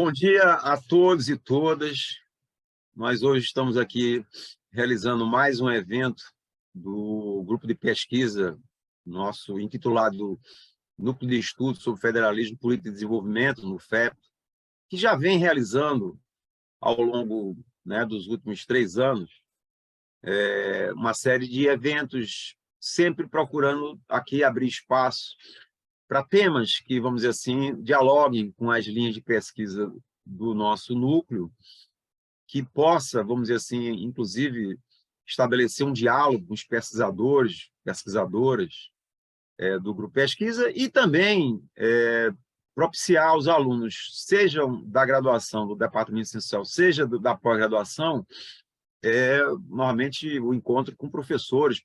Bom dia a todos e todas. Nós hoje estamos aqui realizando mais um evento do grupo de pesquisa nosso intitulado Núcleo de Estudos sobre Federalismo, Política e Desenvolvimento, no FEP, que já vem realizando ao longo dos últimos 3 anos uma série de eventos, sempre procurando aqui abrir espaço para temas que, vamos dizer assim, dialoguem com as linhas de pesquisa do nosso núcleo, que possa, vamos dizer assim, inclusive, estabelecer um diálogo com os pesquisadores, pesquisadoras do grupo pesquisa e também propiciar aos alunos, sejam da graduação do Departamento de Ciência Social, seja da pós-graduação, normalmente o encontro com professores,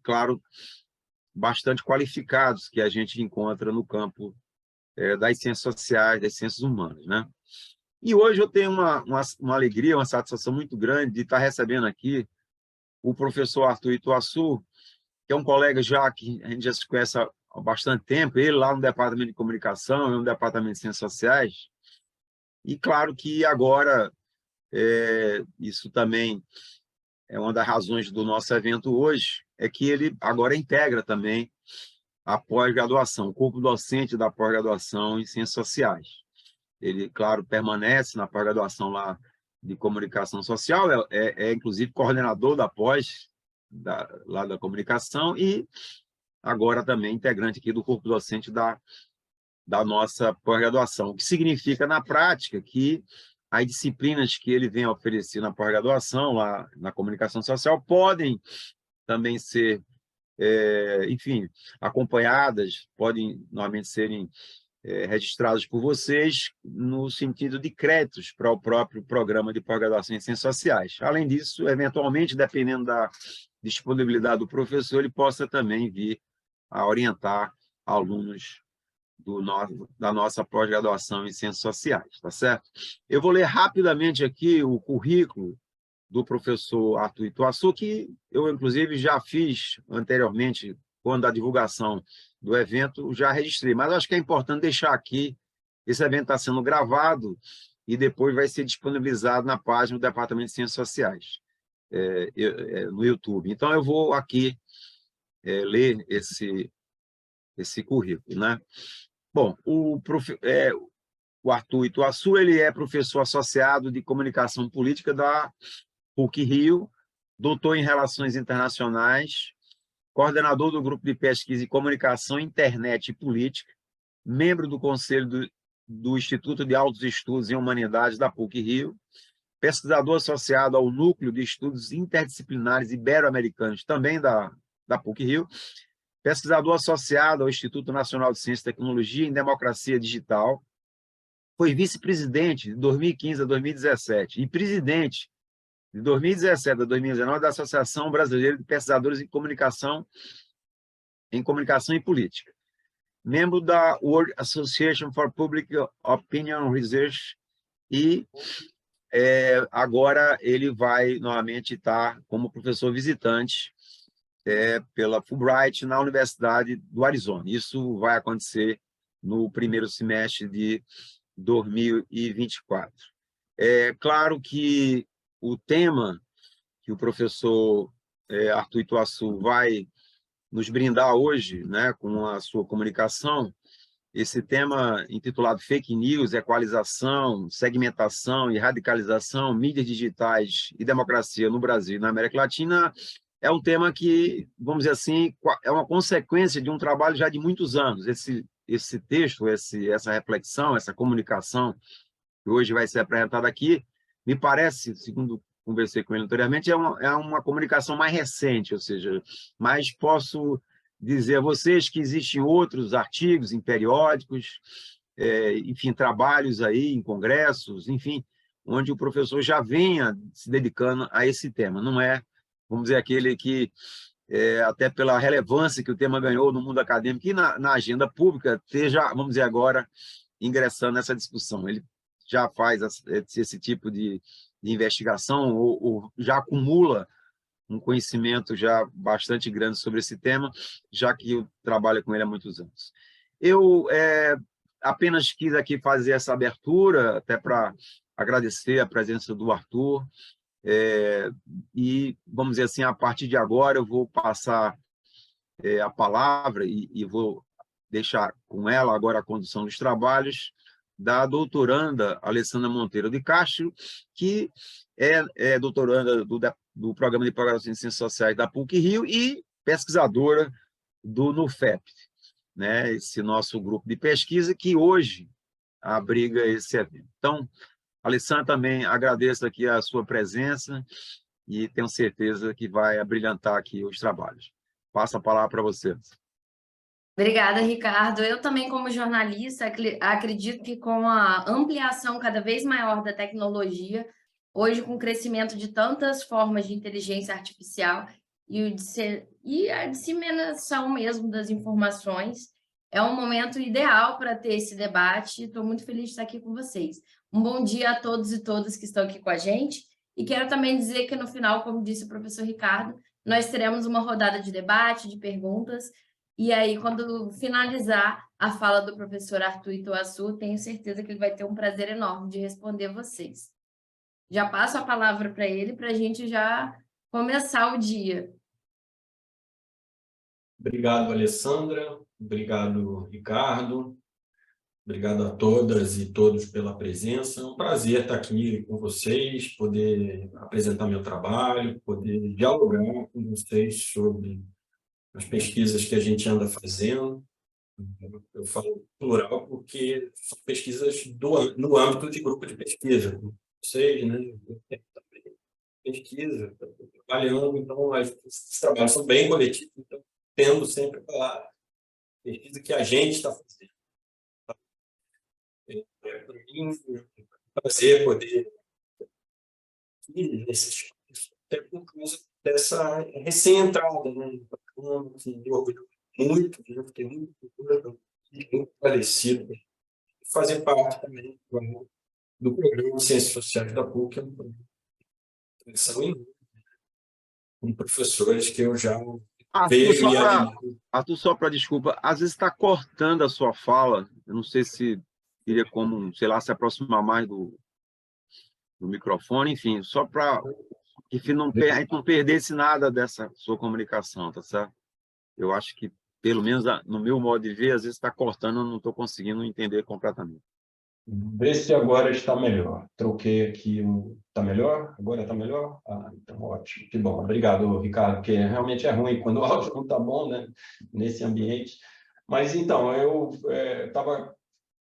claro, bastante qualificados que a gente encontra no campo das ciências sociais, das ciências humanas, né? E hoje eu tenho uma alegria, uma satisfação muito grande de estar recebendo aqui o professor Arthur Ituaçu, que é um colega já que a gente já se conhece há bastante tempo, ele lá no Departamento de Comunicação, eu no Departamento de Ciências Sociais, e claro que agora, isso também é uma das razões do nosso evento hoje, é que ele agora integra também a pós-graduação, o corpo docente da pós-graduação em Ciências Sociais. Ele, claro, permanece na pós-graduação lá de Comunicação Social, inclusive coordenador da pós, lá da comunicação, e agora também integrante aqui do corpo docente da nossa pós-graduação, o que significa, na prática, que as disciplinas que ele vem a oferecer na pós-graduação, lá na comunicação social, podem também ser, enfim, acompanhadas, podem normalmente serem registrados por vocês no sentido de créditos para o próprio programa de pós-graduação em Ciências Sociais. Além disso, eventualmente, dependendo da disponibilidade do professor, ele possa também vir a orientar alunos da nossa pós-graduação em Ciências Sociais, tá certo? Eu vou ler rapidamente aqui o currículo do professor Arthur Ituaçu, que eu, inclusive, já fiz anteriormente, quando a divulgação do evento, já registrei. Mas acho que é importante deixar aqui, esse evento está sendo gravado e depois vai ser disponibilizado na página do Departamento de Ciências Sociais, no YouTube. Então, eu vou aqui ler esse currículo, né? Bom, o Arthur Ituaçu, ele é professor associado de Comunicação Política da PUC-Rio, doutor em Relações Internacionais, coordenador do Grupo de Pesquisa em Comunicação, Internet e Política, membro do Conselho do Instituto de Altos Estudos em Humanidades da PUC-Rio, pesquisador associado ao Núcleo de Estudos Interdisciplinares Ibero-Americanos, também da PUC-Rio, pesquisador associado ao Instituto Nacional de Ciência e Tecnologia em Democracia Digital, foi vice-presidente de 2015 a 2017 e presidente de 2017 a 2019 da Associação Brasileira de Pesquisadores em Comunicação e Política. Membro da World Association for Public Opinion Research e agora ele vai novamente estar como professor visitante pela Fulbright na Universidade do Arizona. Isso vai acontecer no primeiro semestre de 2024. É claro que o tema que o professor Arthur Ituaçu vai nos brindar hoje, né, com a sua comunicação, esse tema intitulado Fake News, Equalização, Segmentação e Radicalização, Mídias Digitais e Democracia no Brasil e na América Latina, é um tema que, vamos dizer assim, é uma consequência de um trabalho já de muitos anos. Esse texto, essa reflexão, essa comunicação que hoje vai ser apresentada aqui, me parece, segundo conversei com ele anteriormente, é uma comunicação mais recente, ou seja, mas posso dizer a vocês que existem outros artigos em periódicos, enfim, trabalhos aí em congressos, enfim, onde o professor já venha se dedicando a esse tema. Não é, vamos dizer, aquele que, até pela relevância que o tema ganhou no mundo acadêmico e na agenda pública, esteja, vamos dizer, agora ingressando nessa discussão. Ele já faz esse tipo de investigação ou já acumula um conhecimento já bastante grande sobre esse tema, já que eu trabalho com ele há muitos anos. Eu apenas quis aqui fazer essa abertura, até para agradecer a presença do Arthur, e, vamos dizer assim, a partir de agora eu vou passar a palavra e vou deixar com ela agora a condução dos trabalhos da doutoranda Alessandra Monteiro de Castro, que é doutoranda do Programa de Pós-Graduação em Ciências Sociais da PUC-Rio e pesquisadora do NUFEP, né? Esse nosso grupo de pesquisa que hoje abriga esse evento. Então, Alessandra, também agradeço aqui a sua presença e tenho certeza que vai abrilhantar aqui os trabalhos. Passo a palavra para você. Obrigada, Ricardo. Eu também, como jornalista, acredito que com a ampliação cada vez maior da tecnologia, hoje com o crescimento de tantas formas de inteligência artificial e a disseminação mesmo das informações, é um momento ideal para ter esse debate. Estou muito feliz de estar aqui com vocês. Um bom dia a todos e todas que estão aqui com a gente. E quero também dizer que no final, como disse o professor Ricardo, nós teremos uma rodada de debate, de perguntas. E aí, quando finalizar a fala do professor Arthur Ituaçu, tenho certeza que ele vai ter um prazer enorme de responder vocês. Já passo a palavra para ele, para a gente já começar o dia. Obrigado, Alessandra. Obrigado, Ricardo. Obrigado a todas e todos pela presença. É um prazer estar aqui com vocês, poder apresentar meu trabalho, poder dialogar com vocês sobre as pesquisas que a gente anda fazendo. Eu falo plural porque são pesquisas no âmbito de grupo de pesquisa. Vocês, né? Eu tenho também pesquisa, estou trabalhando, então os trabalhos são bem coletivos, então tendo sempre a falar pesquisa que a gente está fazendo. Para mim, é um prazer poder ir nesse espaço, até por causa dessa recém-entrada, né? Me orgulho muito, né? Fiquei muito parecido fazer parte também do programa de Ciências Sociais da PUC, são com professores que eu já vejo e admiro. Arthur, só para desculpa, às vezes está cortando a sua fala, eu não sei se teria como, sei lá, se aproximar mais do microfone, enfim, só para que a gente não perdesse nada dessa sua comunicação, tá certo? Eu acho que, pelo menos no meu modo de ver, às vezes está cortando, eu não estou conseguindo entender completamente. Vê se agora está melhor. Troquei aqui. Está melhor? Agora está melhor? Ah, então ótimo. Que bom. Obrigado, Ricardo, porque realmente é ruim quando o áudio não está bom, né? Nesse ambiente. Mas então, eu estava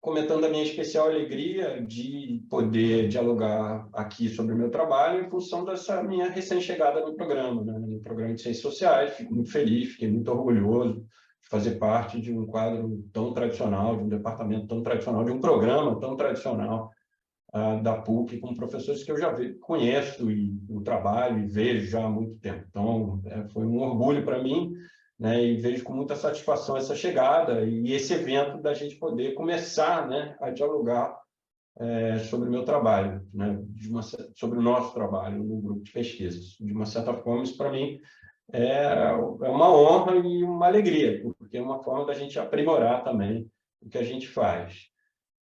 comentando a minha especial alegria de poder dialogar aqui sobre o meu trabalho em função dessa minha recém-chegada no programa, né? No programa de Ciências Sociais. Fico muito feliz, fiquei muito orgulhoso de fazer parte de um quadro tão tradicional, de um departamento tão tradicional, de um programa tão tradicional da PUC, com professores que eu já conheço e o trabalho e vejo já há muito tempo. Então, foi um orgulho para mim, né, e vejo com muita satisfação essa chegada e esse evento da gente poder começar, né, a dialogar sobre o meu trabalho, né, sobre o nosso trabalho no grupo de pesquisas. De uma certa forma, isso para mim é uma honra e uma alegria, porque é uma forma da gente aprimorar também o que a gente faz.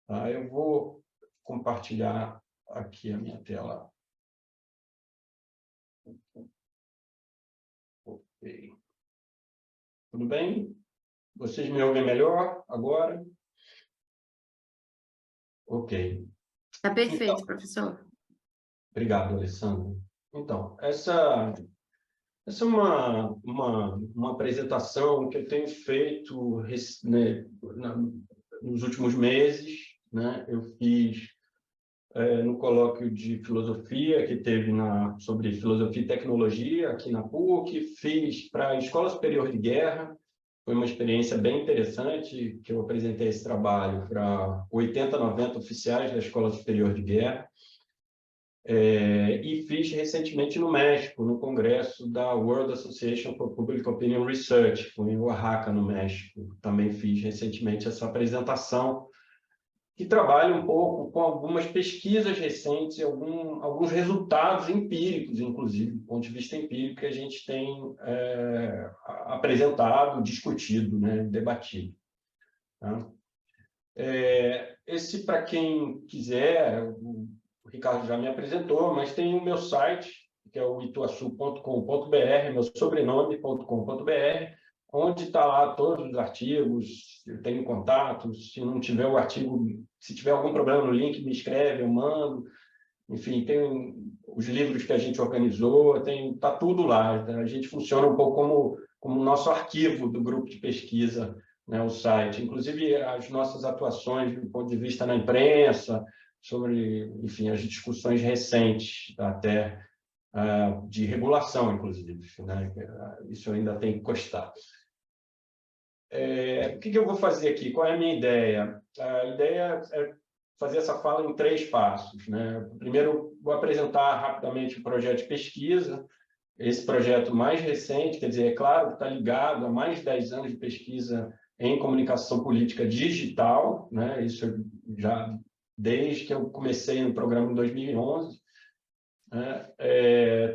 Eu vou compartilhar aqui a minha tela. Ok. Tudo bem? Vocês me ouvem melhor agora? Ok. Está perfeito, professor. Obrigado, Alessandro. Então, essa é uma apresentação que eu tenho feito, né, nos últimos meses, né? Eu fiz no colóquio de filosofia que teve sobre filosofia e tecnologia aqui na PUC, fiz para a Escola Superior de Guerra, foi uma experiência bem interessante, que eu apresentei esse trabalho para 80, 90 oficiais da Escola Superior de Guerra, e fiz recentemente no México, no congresso da World Association for Public Opinion Research, foi em Oaxaca, no México. Também fiz recentemente essa apresentação, que trabalha um pouco com algumas pesquisas recentes, alguns resultados empíricos, inclusive, do ponto de vista empírico, que a gente tem apresentado, discutido, né, debatido. Tá? Esse, para quem quiser, o Ricardo já me apresentou, mas tem o meu site, que é o ituaçu.com.br, meu sobrenome.com.br, onde está lá todos os artigos, eu tenho contatos, se não tiver o artigo, se tiver algum problema no link, me escreve, eu mando. Enfim, tem os livros que a gente organizou, está tudo lá. A gente funciona um pouco como o nosso arquivo do grupo de pesquisa, né, o site. Inclusive, as nossas atuações do ponto de vista na imprensa, sobre, enfim, as discussões recentes, até de regulação, inclusive, né? Isso ainda tem que constar. O que eu vou fazer aqui? Qual é a minha ideia? A ideia é fazer essa fala em 3 passos, né? Primeiro, vou apresentar rapidamente o projeto de pesquisa, esse projeto mais recente, quer dizer, é claro que está ligado a mais de 10 anos de pesquisa em comunicação política digital, né? Isso já desde que eu comecei no programa em 2011, né?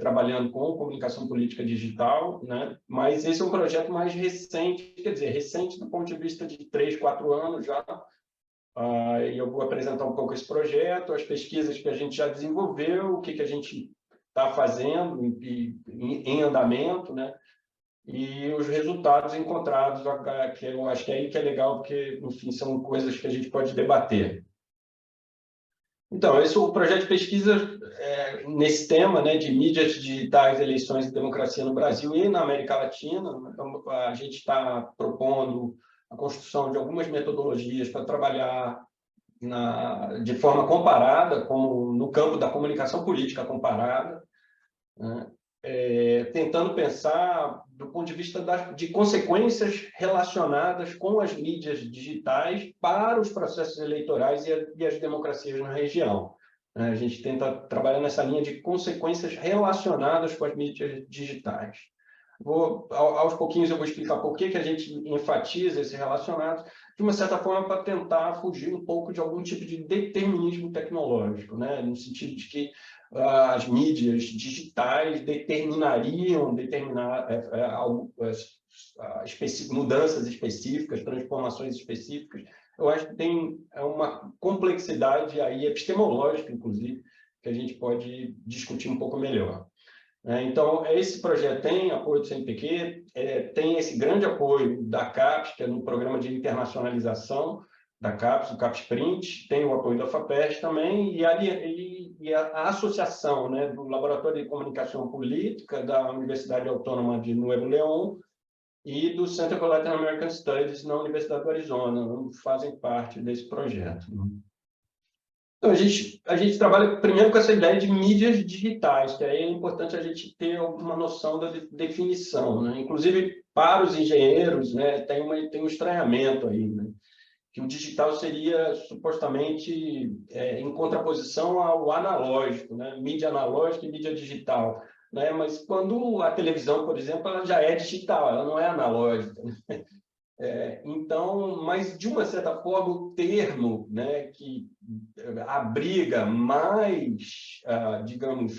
Trabalhando com comunicação política digital, né? Mas esse é um projeto mais recente, quer dizer, recente do ponto de vista de 3, 4 anos já. E eu vou apresentar um pouco esse projeto, as pesquisas que a gente já desenvolveu, o que a gente está fazendo em andamento, né? E os resultados encontrados, que eu acho que é aí que é legal, porque, enfim, são coisas que a gente pode debater. Então, esse é o projeto de pesquisa nesse tema, né, de mídias digitais, eleições e democracia no Brasil e na América Latina. Então, a gente está propondo a construção de algumas metodologias para trabalhar de forma comparada, como no campo da comunicação política comparada, né? Tentando pensar do ponto de vista de consequências relacionadas com as mídias digitais para os processos eleitorais e as democracias na região. A gente tenta trabalhar nessa linha de consequências relacionadas com as mídias digitais. Aos pouquinhos eu vou explicar por que a gente enfatiza esse relacionado, de uma certa forma para tentar fugir um pouco de algum tipo de determinismo tecnológico, né? No sentido de que as mídias digitais determinariam mudanças específicas, transformações específicas. Eu acho que tem uma complexidade aí epistemológica, inclusive, que a gente pode discutir um pouco melhor. Então, esse projeto tem apoio do CNPq, tem esse grande apoio da CAPES, que é no programa de internacionalização da CAPES, o CAPES Print, tem o apoio da FAPESP também, e a associação, né, do Laboratório de Comunicação Política da Universidade Autônoma de Nuevo León e do Center for Latin American Studies na Universidade do Arizona, fazem parte desse projeto. Então, a gente trabalha primeiro com essa ideia de mídias digitais, que aí é importante a gente ter alguma noção da definição, né? Inclusive, para os engenheiros, né, tem um estranhamento aí, né? Que o digital seria supostamente em contraposição ao analógico, né? Mídia analógica e mídia digital, né? Mas quando a televisão, por exemplo, ela já é digital, ela não é analógica, né? Então, mas de uma certa forma o termo, né, que abriga mais, digamos,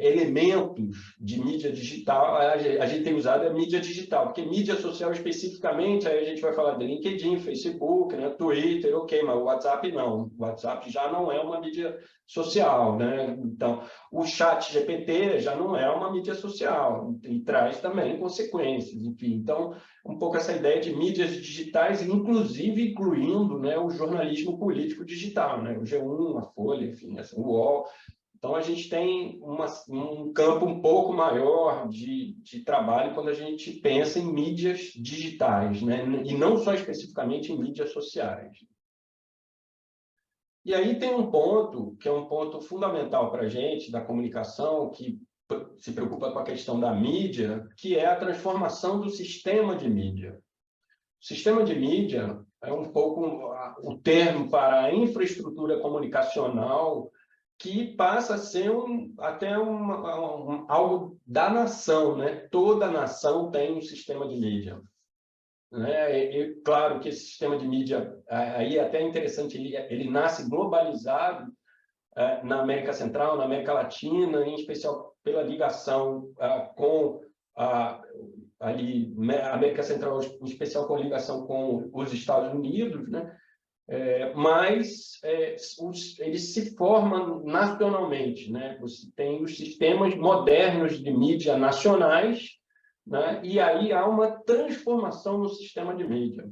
elementos de mídia digital, a gente tem usado a mídia digital, porque mídia social especificamente, aí a gente vai falar de LinkedIn, Facebook, né, Twitter, ok, mas o WhatsApp não. O WhatsApp já não é uma mídia social, né? Então, o chat GPT já não é uma mídia social e traz também consequências, enfim. Então, um pouco essa ideia de mídias digitais, inclusive incluindo, né, o jornalismo político digital, né, o G1, a Folha, enfim, o UOL. Então, a gente tem um campo um pouco maior de trabalho quando a gente pensa em mídias digitais, né? E não só especificamente em mídias sociais. E aí tem um ponto, que é um ponto fundamental para a gente, da comunicação, que se preocupa com a questão da mídia, que é a transformação do sistema de mídia. O sistema de mídia é um pouco o termo para a infraestrutura comunicacional que passa a ser até algo da nação, né? Toda nação tem um sistema de mídia, né? Claro que esse sistema de mídia aí é até interessante, ele nasce globalizado na América Central, na América Latina, em especial pela ligação com ali, a América Central, em especial com ligação com os Estados Unidos, né? Mas ele se forma nacionalmente, né? Você tem os sistemas modernos de mídia nacionais, né? E aí há uma transformação no sistema de mídia,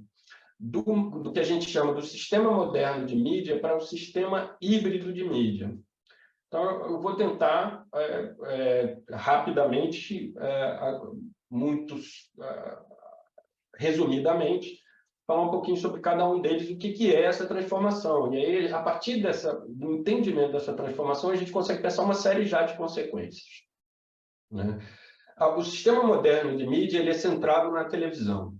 do que a gente chama do sistema moderno de mídia para o sistema híbrido de mídia. Então, eu vou tentar, rapidamente, resumidamente, falar um pouquinho sobre cada um deles, o que é essa transformação. E aí, a partir do entendimento dessa transformação, a gente consegue pensar uma série já de consequências, né? O sistema moderno de mídia ele é centrado na televisão,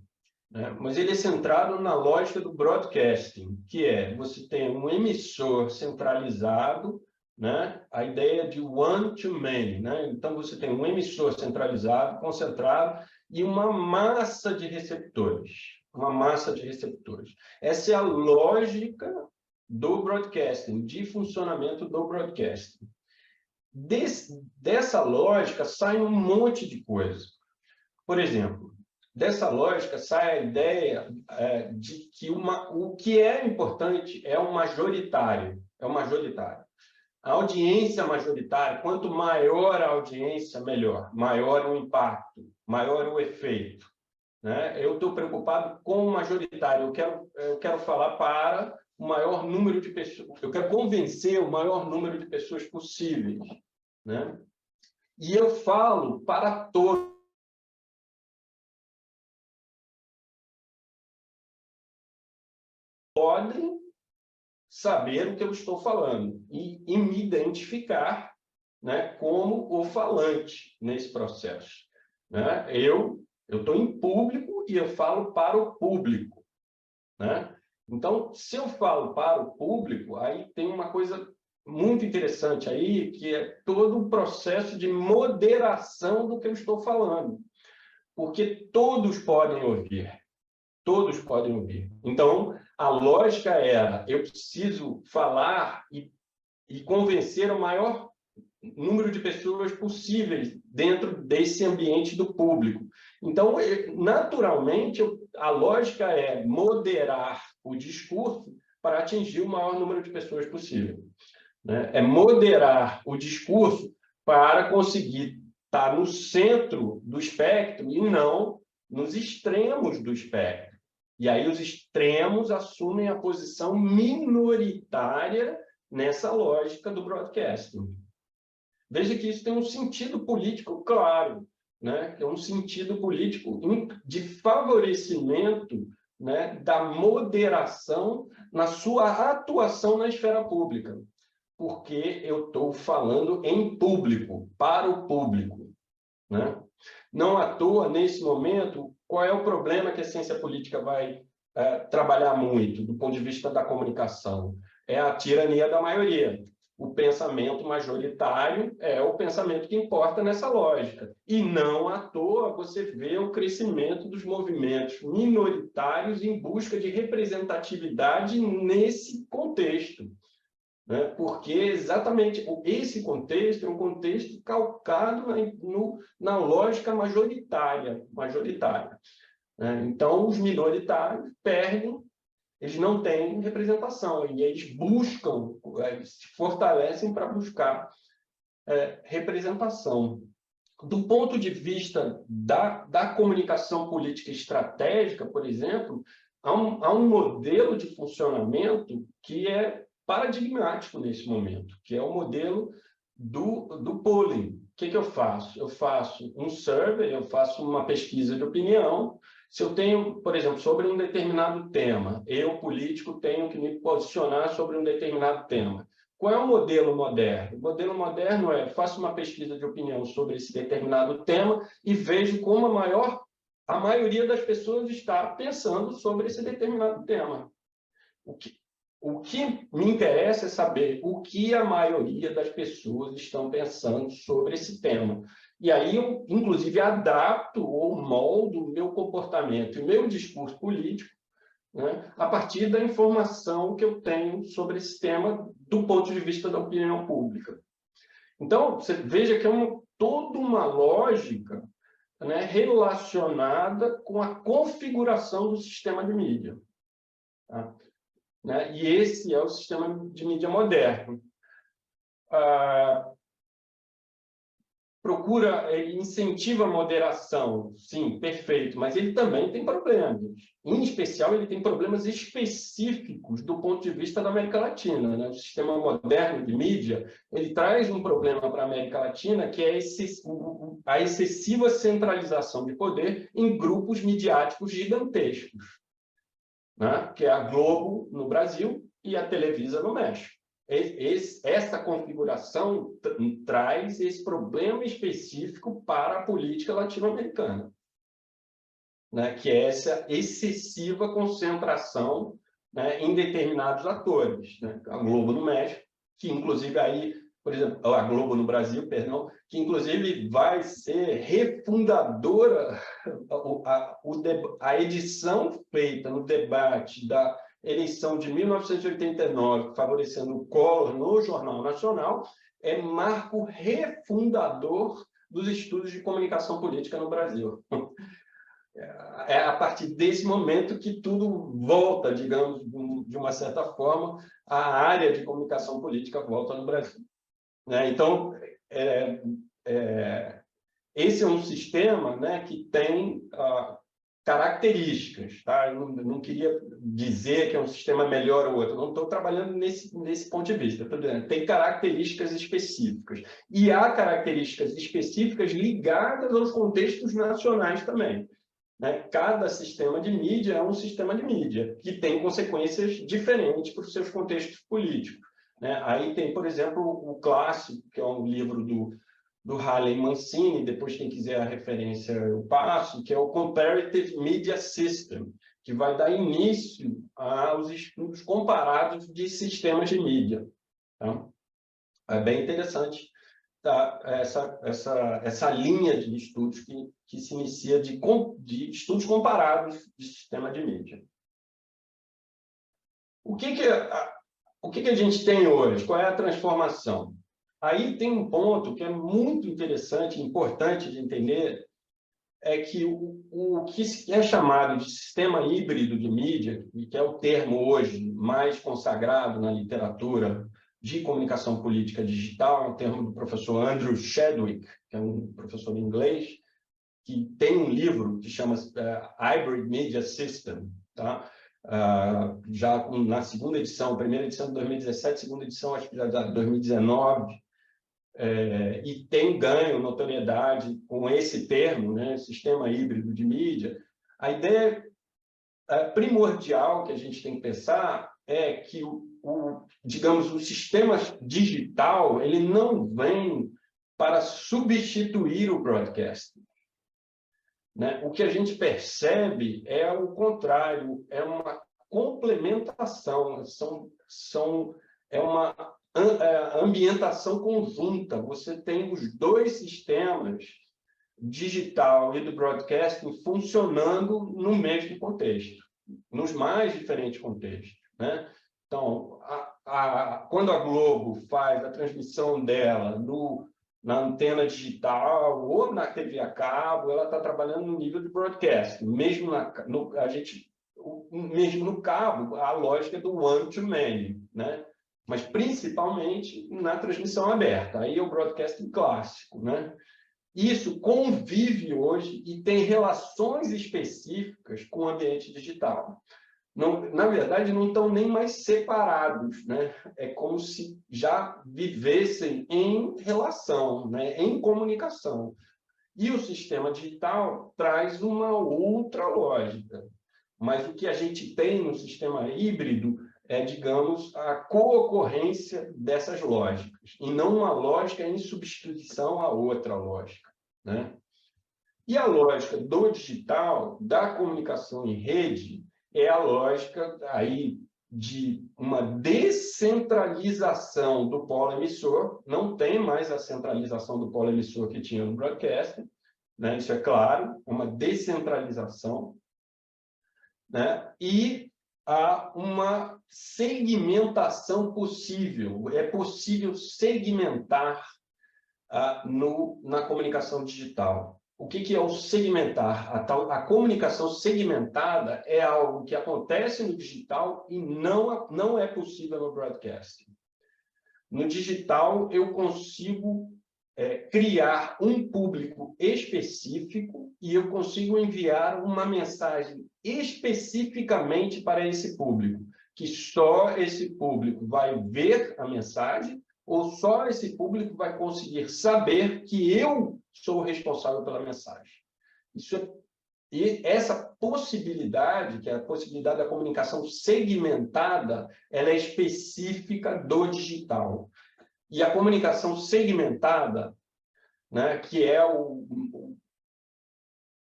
né? Mas ele é centrado na lógica do broadcasting, que você tem um emissor centralizado, né? A ideia de one to many, né? Então, você tem um emissor centralizado, concentrado, e uma massa de receptores. Uma massa de receptores. Essa é a lógica do broadcasting, de funcionamento do broadcasting. Dessa lógica sai um monte de coisa. Por exemplo, dessa lógica sai a ideia de que o que é importante é o majoritário. É o majoritário. A audiência majoritária, quanto maior a audiência, melhor. Maior o impacto, maior o efeito, né? Eu estou preocupado com o majoritário. Eu quero falar para o maior número de pessoas. Eu quero convencer o maior número de pessoas possíveis, né? E eu falo para todos. Podem saber o que eu estou falando e me identificar, né, como o falante nesse processo, né? Eu estou em público e eu falo para o público, né? Então, se eu falo para o público, aí tem uma coisa muito interessante aí, que é todo o processo de moderação do que eu estou falando, porque todos podem ouvir. Todos podem ouvir. Então, a lógica era, eu preciso falar e convencer o maior número de pessoas possíveis dentro desse ambiente do público. Então, naturalmente, a lógica é moderar o discurso para atingir o maior número de pessoas possível, né? É moderar o discurso para conseguir estar no centro do espectro e não nos extremos do espectro. E aí os extremos assumem a posição minoritária nessa lógica do broadcasting. Veja que isso tem um sentido político claro, né? Que é um sentido político de favorecimento, né, da moderação na sua atuação na esfera pública, porque eu estou falando em público, para o público, né? Não à toa, nesse momento, qual é o problema que a ciência política vai trabalhar muito, do ponto de vista da comunicação? É a tirania da maioria. O pensamento majoritário é o pensamento que importa nessa lógica. E não à toa você vê o crescimento dos movimentos minoritários em busca de representatividade nesse contexto, né? Porque exatamente esse contexto é um contexto calcado na lógica majoritária. Né? Então, os minoritários perdem, eles não têm representação, e eles buscam, se fortalecem para buscar representação. Do ponto de vista da comunicação política estratégica, por exemplo, há um modelo de funcionamento que é paradigmático nesse momento, que é o modelo do polling. O que eu faço? Eu faço um survey, eu faço uma pesquisa de opinião. Se eu tenho, por exemplo, sobre um determinado tema, eu, político, tenho que me posicionar sobre um determinado tema. Qual é o modelo moderno? O modelo moderno faço uma pesquisa de opinião sobre esse determinado tema e vejo como a maioria das pessoas está pensando sobre esse determinado tema. O que me interessa é saber o que a maioria das pessoas estão pensando sobre esse tema. E aí eu, inclusive, adapto ou moldo o meu comportamento e o meu discurso político, né, a partir da informação que eu tenho sobre esse tema do ponto de vista da opinião pública. Então, você veja que é toda uma lógica né, relacionada com a configuração do sistema de mídia. Tá? Né? E esse é o sistema de mídia moderno. Ele incentiva a moderação, sim, perfeito, mas ele também tem problemas. Em especial, ele tem problemas específicos do ponto de vista da América Latina. Né? O sistema moderno de mídia, ele traz um problema para a América Latina, que é a excessiva centralização de poder em grupos midiáticos gigantescos, né? Que é a Globo no Brasil e a Televisa no México. Essa configuração traz esse problema específico para a política latino-americana, né? Que é essa excessiva concentração, né, em determinados atores. Né? A Globo no México, que inclusive aí, por exemplo, a Globo no Brasil, perdão, que inclusive vai ser refundadora, a edição feita no debate da eleição de 1989, favorecendo o Collor no Jornal Nacional, é marco refundador dos estudos de comunicação política no Brasil. É a partir desse momento que tudo volta, digamos, de uma certa forma, a área de comunicação política volta no Brasil. Né? Então, esse é um sistema, né, que tem características. Tá? Eu não queria dizer que é um sistema melhor ou outro, não estou trabalhando nesse ponto de vista. Tem características específicas. E há características específicas ligadas aos contextos nacionais também. Né? Cada sistema de mídia é um sistema de mídia, que tem consequências diferentes para os seus contextos políticos. Né? Aí tem, por exemplo, o clássico, que é um livro do Halley Mancini, depois quem quiser a referência eu passo, que é o Comparative Media System, que vai dar início aos estudos comparados de sistemas de mídia. Tá? É bem interessante, tá? Essa linha de estudos que se inicia de estudos comparados de sistema de mídia. O que a gente tem hoje? Qual é a transformação? Aí tem um ponto que é muito interessante, importante de entender, é que o que é chamado de sistema híbrido de mídia, que é o termo hoje mais consagrado na literatura de comunicação política digital, é um termo do professor Andrew Chadwick, que é um professor de inglês, que tem um livro que chama Hybrid Media System, tá? Já na segunda edição, primeira edição de 2017, segunda edição acho que já de 2019, e tem ganho notoriedade com esse termo, né, sistema híbrido de mídia. A ideia primordial que a gente tem que pensar é que digamos, o sistema digital ele não vem para substituir o broadcasting. Né? O que a gente percebe é o contrário, é uma complementação, é uma ambientação conjunta. Você tem os dois sistemas, digital e do broadcasting, funcionando no mesmo contexto, nos mais diferentes contextos. Né? Então, quando a Globo faz a transmissão dela na antena digital ou na TV a cabo, ela está trabalhando no nível de broadcast. Mesmo no cabo, a lógica do one-to-many, né? Mas principalmente na transmissão aberta. Aí é o broadcasting clássico, né? Isso convive hoje e tem relações específicas com o ambiente digital. Não, na verdade, não estão nem mais separados, né? É como se já vivessem em relação, né? Em comunicação. E o sistema digital traz uma outra lógica. Mas o que a gente tem no sistema híbrido é, digamos, a co-ocorrência dessas lógicas, e não uma lógica em substituição a outra lógica. Né? E a lógica do digital, da comunicação em rede, é a lógica aí de uma descentralização do polo emissor, não tem mais a centralização do polo emissor que tinha no broadcast, né? Isso é claro, uma descentralização, né? E há uma segmentação possível, é possível segmentar na comunicação digital. o que é o segmentar? A comunicação segmentada é algo que acontece no digital e não é possível no broadcasting. No digital, eu consigo criar um público específico e eu consigo enviar uma mensagem especificamente para esse público, que só esse público vai ver a mensagem ou só esse público vai conseguir saber que eu sou o responsável pela mensagem. E essa possibilidade, que é a possibilidade da comunicação segmentada, ela é específica do digital. E a comunicação segmentada, né, que é o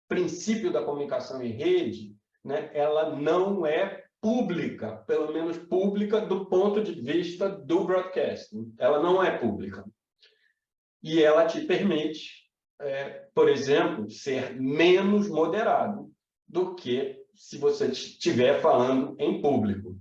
princípio da comunicação em rede, né, ela não é pública, pelo menos pública do ponto de vista do broadcasting. Ela não é pública. E ela te permite, por exemplo, ser menos moderado do que se você estiver falando em público.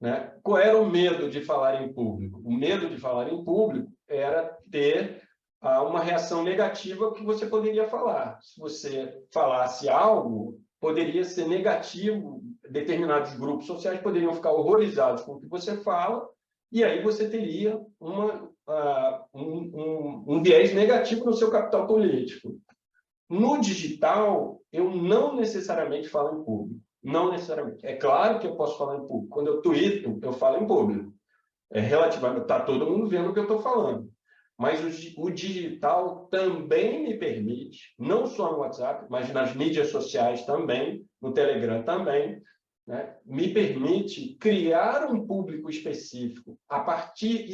Né? Qual era o medo de falar em público? O medo de falar em público era ter uma reação negativa que você poderia falar. Se você falasse algo, poderia ser negativo, determinados grupos sociais poderiam ficar horrorizados com o que você fala, e aí você teria um viés negativo no seu capital político. No digital, eu não necessariamente falo em público. Não necessariamente. É claro que eu posso falar em público. Quando eu tuito, eu falo em público. Relativamente, está todo mundo vendo o que eu estou falando. Mas o digital também me permite, não só no WhatsApp, mas nas mídias sociais também, no Telegram também, né, me permite criar um público específico a partir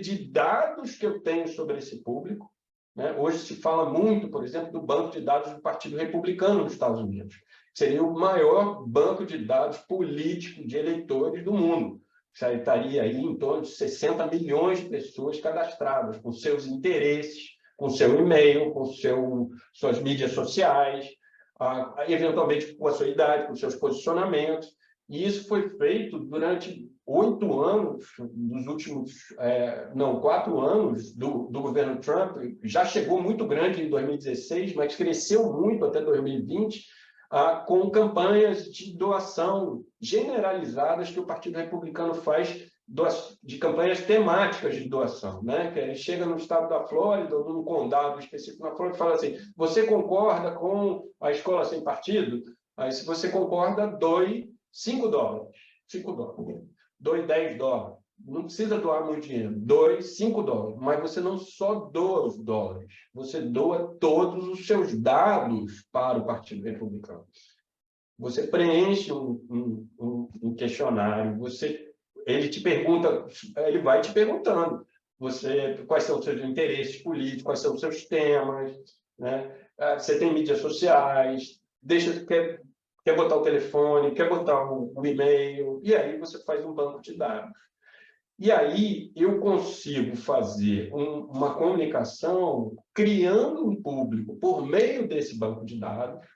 de dados que eu tenho sobre esse público. Né? Hoje se fala muito, por exemplo, do banco de dados do Partido Republicano nos Estados Unidos. Seria o maior banco de dados político de eleitores do mundo. Estaria aí em torno de 60 milhões de pessoas cadastradas, com seus interesses, com seu e-mail, com suas mídias sociais, eventualmente com a sua idade, com seus posicionamentos. E isso foi feito durante 8 anos, dos últimos, 4 anos do governo Trump. Já chegou muito grande em 2016, mas cresceu muito até 2020, com campanhas de doação generalizadas que o Partido Republicano faz, de campanhas temáticas de doação, né? Que ele chega no estado da Flórida, ou num condado específico na Flórida, e fala assim: você concorda com a escola sem partido? Aí, se você concorda, doe $5. $5. Doe $10. Não precisa doar muito dinheiro. Doe $5. Mas você não só doa os dólares, você doa todos os seus dados para o Partido Republicano. Você preenche um questionário, ele te pergunta, ele vai te perguntando quais são os seus interesses políticos, quais são os seus temas, né? Você tem mídias sociais, quer botar o telefone, quer botar o e-mail, e aí você faz um banco de dados. E aí eu consigo fazer uma comunicação criando um público por meio desse banco de dados,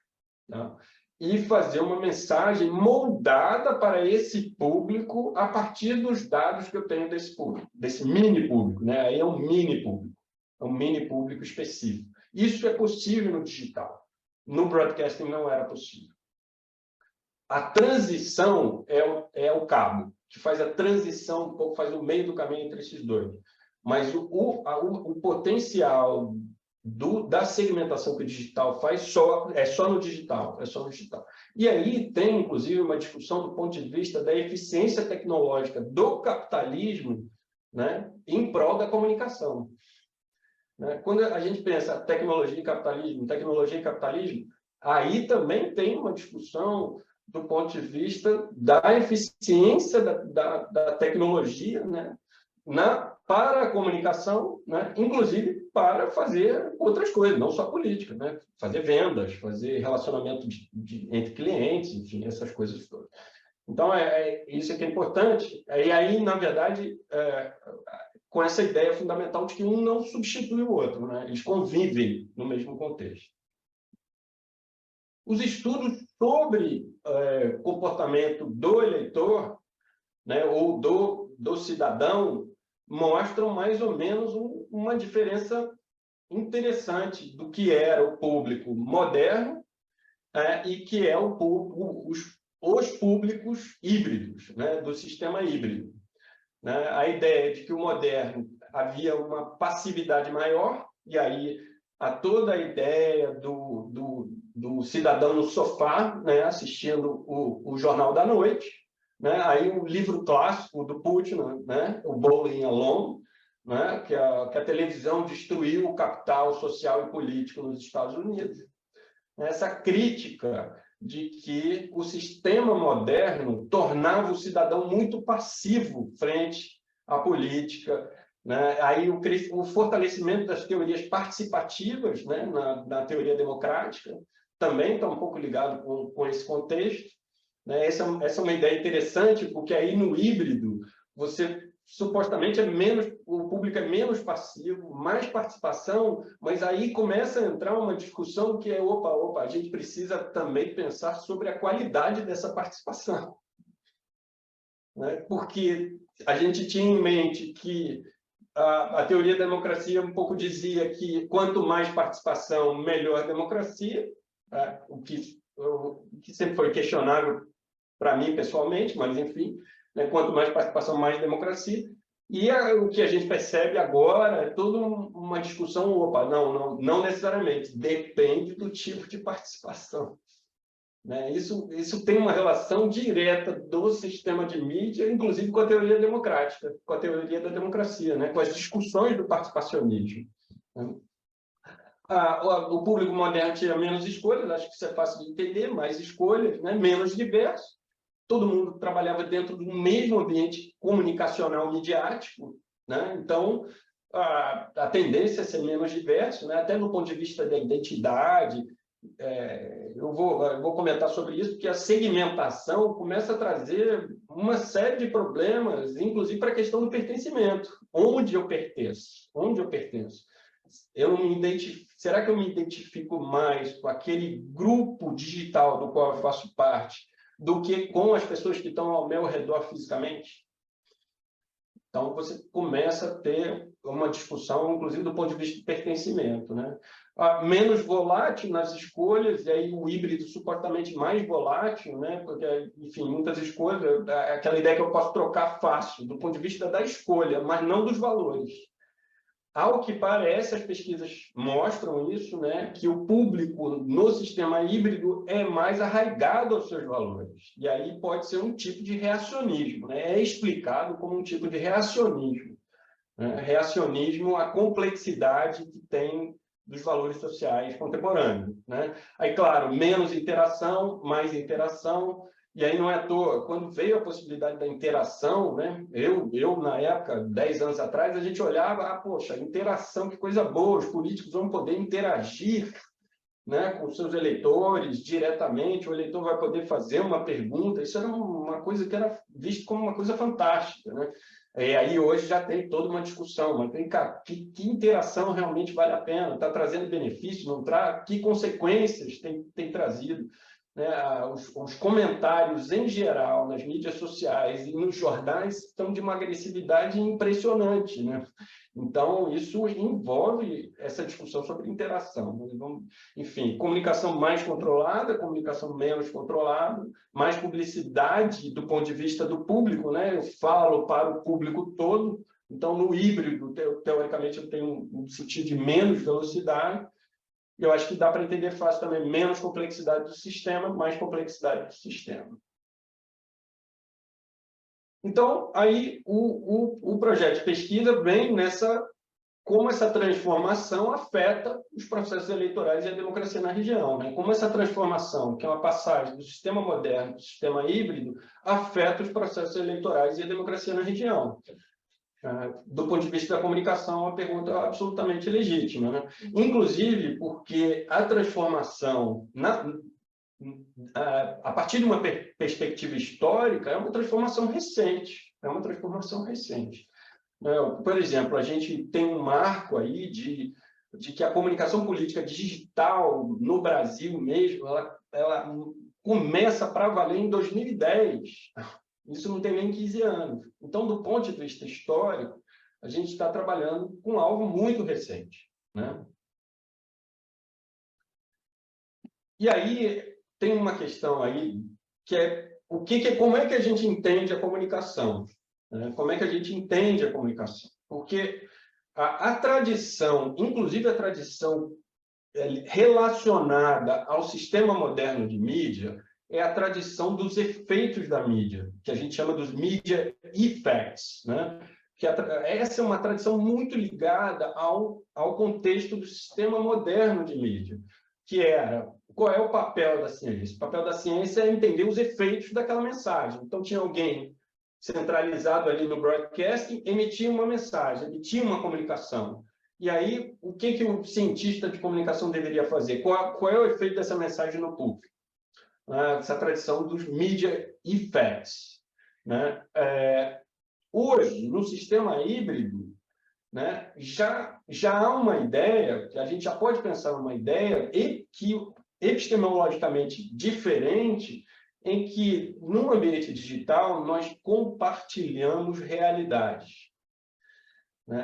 tá? E fazer uma mensagem moldada para esse público a partir dos dados que eu tenho desse público, desse mini público, né? Aí é um mini público específico. Isso é possível no digital. No broadcasting não era possível. A transição é o cabo, que faz a transição, um pouco faz o meio do caminho entre esses dois. Mas o potencial da segmentação que o digital faz é só no digital. E aí tem, inclusive, uma discussão do ponto de vista da eficiência tecnológica do capitalismo, né, em prol da comunicação. Né? Quando a gente pensa tecnologia e capitalismo, aí também tem uma discussão do ponto de vista da eficiência da tecnologia, né, para a comunicação, né, inclusive para fazer outras coisas, não só política, né, fazer vendas, fazer relacionamento entre clientes, enfim, essas coisas todas. Então, isso que é importante. E aí, na verdade, com essa ideia fundamental de que um não substitui o outro, né, eles convivem no mesmo contexto. Os estudos sobre comportamento do eleitor, né, ou do cidadão, mostram mais ou menos uma diferença interessante do que era o público moderno e que é os públicos híbridos, né, do sistema híbrido. Né? A ideia de que o moderno havia uma passividade maior, e aí há toda a ideia do cidadão no sofá, né, assistindo o Jornal da Noite, né? Aí o livro clássico do Putin, né, o Bowling Alone, né, que a televisão destruiu o capital social e político nos Estados Unidos. Essa crítica de que o sistema moderno tornava o cidadão muito passivo frente à política, né? Aí o fortalecimento das teorias participativas, né, na teoria democrática também está um pouco ligado com esse contexto, né? Essa é uma ideia interessante, porque aí no híbrido você supostamente o público é menos passivo, mais participação, mas aí começa a entrar uma discussão que é, opa, a gente precisa também pensar sobre a qualidade dessa participação. Né? Porque a gente tinha em mente que a teoria da democracia um pouco dizia que quanto mais participação, melhor democracia, né? o que sempre foi questionável para mim pessoalmente, mas enfim, né? Quanto mais participação, mais democracia. E o que a gente percebe agora é toda uma discussão, não necessariamente, depende do tipo de participação. Né? Isso tem uma relação direta do sistema de mídia, inclusive com a teoria democrática, com a teoria da democracia, né? Com as discussões do participacionismo. Né? O público moderno tinha menos escolhas, acho que isso é fácil de entender, mais escolhas, né? Menos diverso. Todo mundo trabalhava dentro do mesmo ambiente comunicacional midiático, né? Então, a tendência é ser menos diverso, né? Até no ponto de vista da identidade. Eu vou comentar sobre isso, porque a segmentação começa a trazer uma série de problemas, inclusive para a questão do pertencimento. Onde eu pertenço? Onde eu pertenço? Será que eu me identifico mais com aquele grupo digital do qual eu faço parte do que com as pessoas que estão ao meu redor fisicamente? Então, você começa a ter uma discussão, inclusive do ponto de vista de pertencimento, né? Menos volátil nas escolhas, e aí o híbrido supostamente mais volátil, né? Porque, enfim, muitas escolhas, aquela ideia que eu posso trocar fácil, do ponto de vista da escolha, mas não dos valores. Ao que parece, as pesquisas mostram isso, né, que o público no sistema híbrido é mais arraigado aos seus valores. E aí pode ser um tipo de reacionismo, né? É explicado como um tipo de reacionismo. Né? Reacionismo à complexidade que tem dos valores sociais contemporâneos. Né? Aí, claro, menos interação, mais interação. E aí não é à toa, quando veio a possibilidade da interação, né? Eu na época, 10 anos atrás, a gente olhava, poxa, interação, que coisa boa, os políticos vão poder interagir, né, com seus eleitores diretamente, o eleitor vai poder fazer uma pergunta, isso era uma coisa que era visto como uma coisa fantástica. Né? E aí hoje já tem toda uma discussão, mas vem cá, que interação realmente vale a pena? Está trazendo benefícios, não traz? Que consequências tem trazido? Né? Os comentários, em geral, nas mídias sociais e nos jornais estão de uma agressividade impressionante. Né? Então, isso envolve essa discussão sobre interação. Enfim, comunicação mais controlada, comunicação menos controlada, mais publicidade do ponto de vista do público, né? Eu falo para o público todo. Então, no híbrido, teoricamente, eu tenho um sentido de menos velocidade. Eu acho que dá para entender fácil também menos complexidade do sistema, mais complexidade do sistema. Então, aí o projeto de pesquisa vem como essa transformação afeta os processos eleitorais e a democracia na região. Né? Como essa transformação, que é uma passagem do sistema moderno para o sistema híbrido, afeta os processos eleitorais e a democracia na região. Do ponto de vista da comunicação, é uma pergunta absolutamente legítima. Né? Inclusive porque a transformação, a partir de uma perspectiva histórica, é uma transformação recente. Por exemplo, a gente tem um marco aí de que a comunicação política digital no Brasil mesmo, ela começa para valer em 2010. Isso não tem nem 15 anos. Então, do ponto de vista histórico, a gente está trabalhando com algo muito recente. Né? E aí tem uma questão aí que é como é que a gente entende a comunicação, né? Como é que a gente entende a comunicação? Porque a tradição, inclusive a tradição relacionada ao sistema moderno de mídia, é a tradição dos efeitos da mídia, que a gente chama dos media effects, né? Essa é uma tradição muito ligada ao contexto do sistema moderno de mídia, que era qual é o papel da ciência? O papel da ciência é entender os efeitos daquela mensagem. Então, tinha alguém centralizado ali no broadcasting, emitia uma mensagem, emitia uma comunicação. E aí, o que o cientista de comunicação deveria fazer? Qual é o efeito dessa mensagem no público? Essa tradição dos media effects, né? Hoje, no sistema híbrido, né, já há uma ideia, que a gente já pode pensar numa ideia epistemologicamente diferente, em que, no ambiente digital, nós compartilhamos realidades.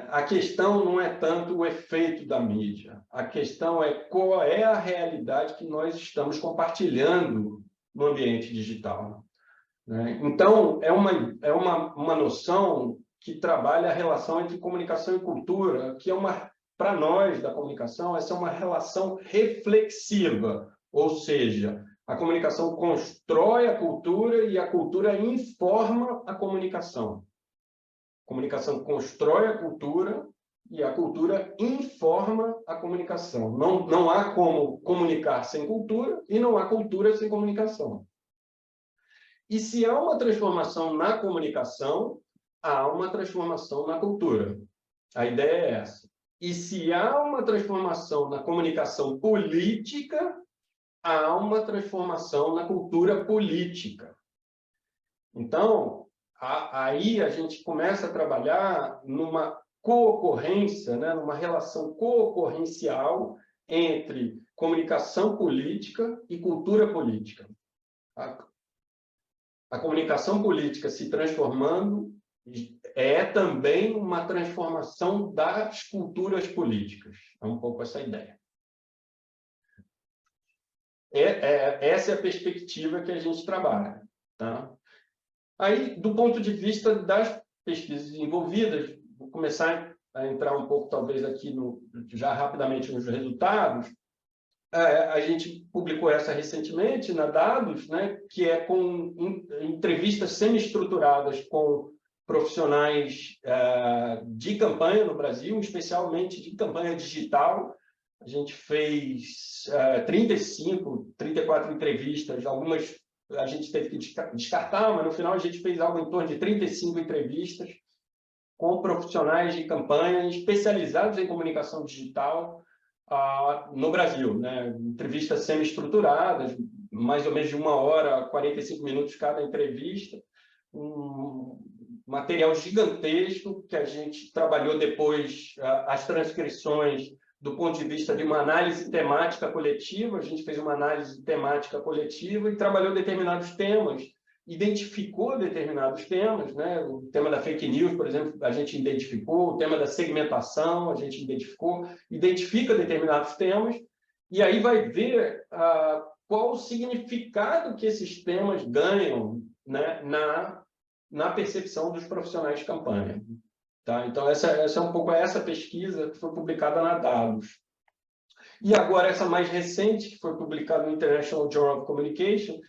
A questão não é tanto o efeito da mídia, a questão é qual é a realidade que nós estamos compartilhando no ambiente digital. Então, é uma noção que trabalha a relação entre comunicação e cultura, que para nós da comunicação, essa é uma relação reflexiva, ou seja, a comunicação constrói a cultura e a cultura informa a comunicação. A comunicação constrói a cultura e a cultura informa a comunicação. Não há como comunicar sem cultura e não há cultura sem comunicação. E se há uma transformação na comunicação, há uma transformação na cultura. A ideia é essa. E se há uma transformação na comunicação política, há uma transformação na cultura política. Então, aí a gente começa a trabalhar numa coocorrência, né, numa relação coocorrencial entre comunicação política e cultura política. A comunicação política se transformando é também uma transformação das culturas políticas. É um pouco essa ideia. Essa é a perspectiva que a gente trabalha. Tá? Aí, do ponto de vista das pesquisas envolvidas, vou começar a entrar um pouco, talvez, aqui já rapidamente nos resultados. A gente publicou essa recentemente na Dados, né, que é com entrevistas semi-estruturadas com profissionais de campanha no Brasil, especialmente de campanha digital. A gente fez 34 entrevistas, algumas a gente teve que descartar, mas no final a gente fez algo em torno de 35 entrevistas com profissionais de campanha especializados em comunicação digital no Brasil, né? Entrevistas semi-estruturadas, mais ou menos de 1 hora, 45 minutos cada entrevista, um material gigantesco que a gente trabalhou depois as transcrições do ponto de vista de uma análise temática coletiva. A gente fez uma análise temática coletiva e trabalhou determinados temas, identificou determinados temas, né? O tema da fake news, por exemplo, a gente identificou, o tema da segmentação, a gente identifica determinados temas, e aí vai ver qual o significado que esses temas ganham, né, na percepção dos profissionais de campanha. Tá? Então, essa é um pouco essa pesquisa que foi publicada na Dados. E agora, essa mais recente, que foi publicada no International Journal of Communication,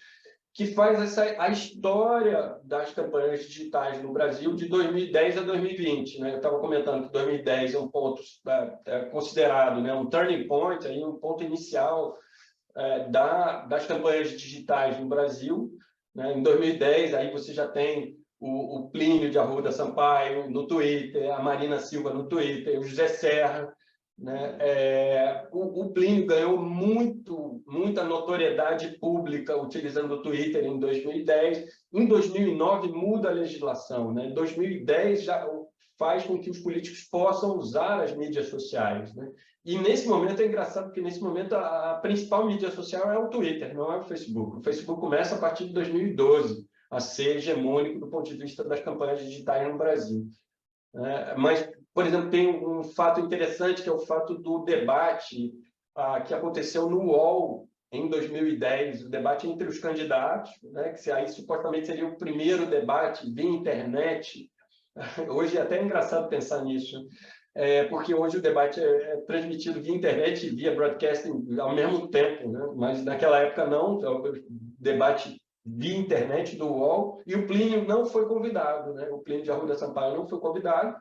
que faz a história das campanhas digitais no Brasil de 2010 a 2020. Né? Eu estava comentando que 2010 é um ponto considerado, né, um turning point, aí, um ponto inicial das campanhas digitais no Brasil. Né? Em 2010, aí você já tem o Plínio de Arruda Sampaio no Twitter, a Marina Silva no Twitter, o José Serra. Né? O Plínio ganhou muita notoriedade pública utilizando o Twitter em 2010. Em 2009, muda a legislação. Né? Em 2010, já faz com que os políticos possam usar as mídias sociais. Né? E, nesse momento, é engraçado, porque, nesse momento, a principal mídia social é o Twitter, não é o Facebook. O Facebook começa a partir de 2012 a ser hegemônico do ponto de vista das campanhas digitais no Brasil. Mas, por exemplo, tem um fato interessante, que é o fato do debate que aconteceu no UOL em 2010, o debate entre os candidatos, né, que aí supostamente seria o primeiro debate via internet. Hoje é até engraçado pensar nisso, porque hoje o debate é transmitido via internet e via broadcasting ao mesmo tempo, né? Mas naquela época não, o debate via internet do UOL, e o Plínio não foi convidado, né? O Plínio de Arruda Sampaio não foi convidado,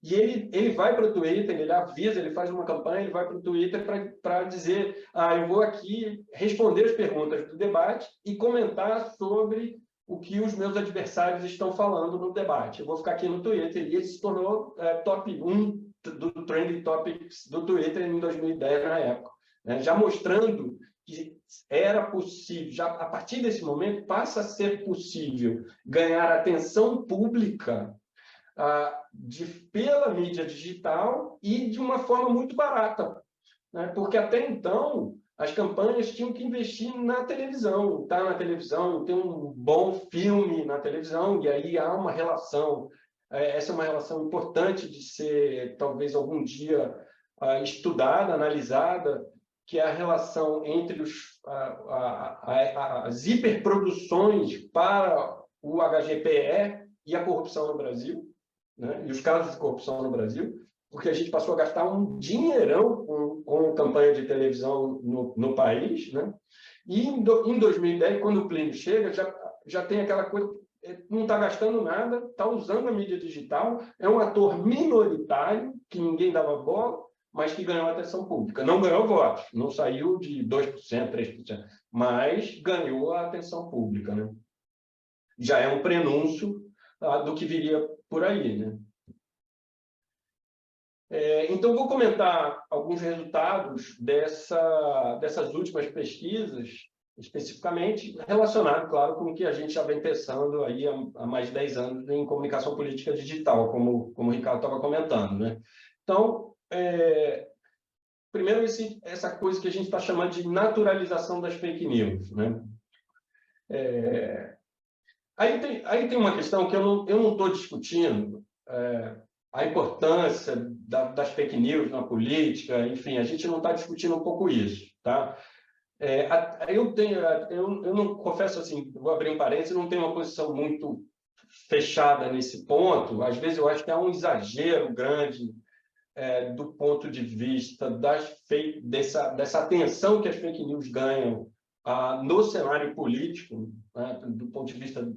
e ele vai para o Twitter, ele avisa, ele faz uma campanha, ele vai para o Twitter para dizer: eu vou aqui responder as perguntas do debate e comentar sobre o que os meus adversários estão falando no debate. Eu vou ficar aqui no Twitter. E ele se tornou top 1 do Trending Topics do Twitter em 2010, na época, né? Já mostrando que era possível, já a partir desse momento, passa a ser possível ganhar atenção pública pela mídia digital e de uma forma muito barata, né? Porque até então as campanhas tinham que investir na televisão, estar na televisão, ter um bom filme na televisão, e aí há uma relação, essa é uma relação importante de ser, talvez, algum dia estudada, analisada, que é a relação entre as hiperproduções para o HGPE e a corrupção no Brasil, né? E os casos de corrupção no Brasil, porque a gente passou a gastar um dinheirão com campanha de televisão no país, né? E em 2010, quando o Plínio chega, já tem aquela coisa, não está gastando nada, está usando a mídia digital, é um ator minoritário, que ninguém dava bola, mas que ganhou atenção pública. Não ganhou votos, não saiu de 2%, 3%, mas ganhou a atenção pública, né? Já é um prenúncio do que viria por aí, né? Então, vou comentar alguns resultados dessas últimas pesquisas, especificamente relacionado, claro, com o que a gente já vem pensando aí há mais de 10 anos em comunicação política digital, como o Ricardo estava comentando, né? Então, primeiro, essa coisa que a gente está chamando de naturalização das fake news, né? Aí tem uma questão que eu não estou discutindo, a importância das fake news na política, enfim, a gente não está discutindo um pouco isso, tá? Eu não confesso assim, vou abrir um parênteses, não tenho uma posição muito fechada nesse ponto. Às vezes eu acho que há um exagero grande do ponto de vista dessa atenção que as fake news ganham no cenário político, né, do ponto de vista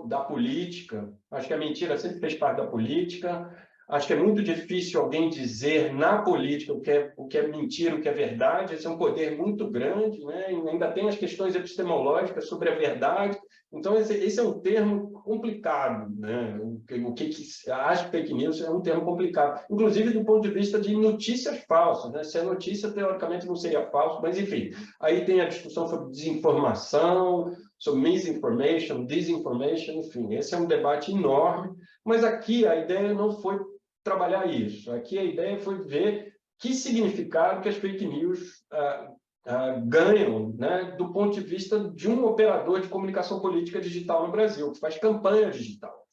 da política. Acho que a mentira sempre fez parte da política. Acho que é muito difícil alguém dizer na política o que é mentira, o que é verdade. Esse é um poder muito grande, né? E ainda tem as questões epistemológicas sobre a verdade. Então, esse é um termo complicado, né? O que as fake news é um termo complicado, inclusive do ponto de vista de notícias falsas, né? Se a notícia, teoricamente, não seria falsa, mas, enfim, aí tem a discussão sobre desinformação, sobre misinformation, disinformation, enfim, esse é um debate enorme, mas aqui a ideia não foi trabalhar isso, aqui a ideia foi ver que significado que as fake news ganham, né, do ponto de vista de um operador de comunicação política digital no Brasil, que faz campanha digital,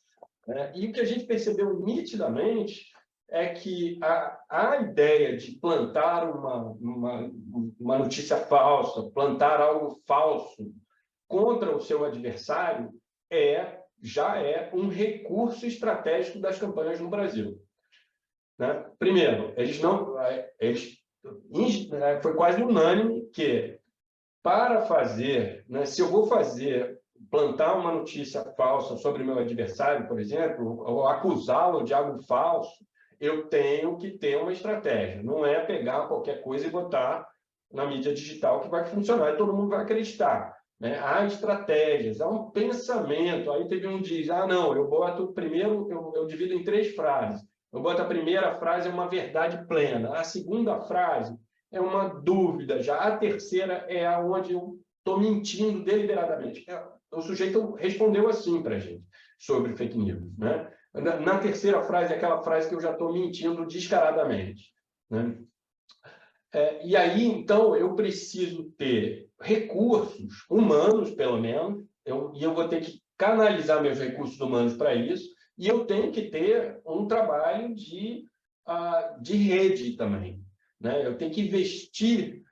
né? E o que a gente percebeu nitidamente é que a ideia de plantar uma notícia falsa, plantar algo falso contra o seu adversário já é um recurso estratégico das campanhas no Brasil, né? Primeiro, foi quase unânime que para fazer, né, se eu vou plantar uma notícia falsa sobre o meu adversário, por exemplo, ou acusá-lo de algo falso, eu tenho que ter uma estratégia. Não é pegar qualquer coisa e botar na mídia digital que vai funcionar e todo mundo vai acreditar, né? Há estratégias, há um pensamento. Aí teve um diz, não, eu boto primeiro, eu divido em 3 frases. Eu boto a primeira frase é uma verdade plena, a segunda frase é uma dúvida, já a terceira é aonde eu estou mentindo deliberadamente. O sujeito respondeu assim para a gente sobre fake news, né? Na terceira frase, é aquela frase que eu já estou mentindo descaradamente, né? E aí, então, eu preciso ter recursos humanos, pelo menos, e eu vou ter que canalizar meus recursos humanos para isso, e eu tenho que ter um trabalho de rede também, né? Eu tenho que investir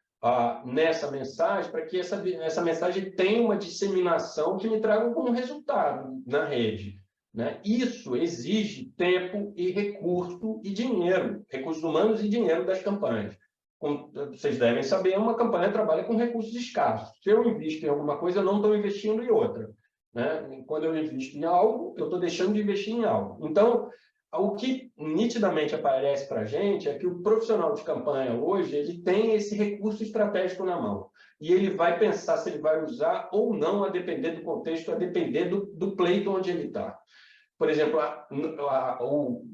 nessa mensagem, para que essa mensagem tenha uma disseminação que me traga algum resultado na rede, né? Isso exige tempo e recurso e dinheiro, recursos humanos e dinheiro das campanhas. Como vocês devem saber, uma campanha trabalha com recursos escassos. Se eu invisto em alguma coisa, eu não estou investindo em outra, né? Quando eu invisto em algo, eu estou deixando de investir em algo. Então, o que nitidamente aparece para a gente é que o profissional de campanha hoje ele tem esse recurso estratégico na mão. E ele vai pensar se ele vai usar ou não, a depender do contexto, a depender do pleito onde ele está. Por exemplo,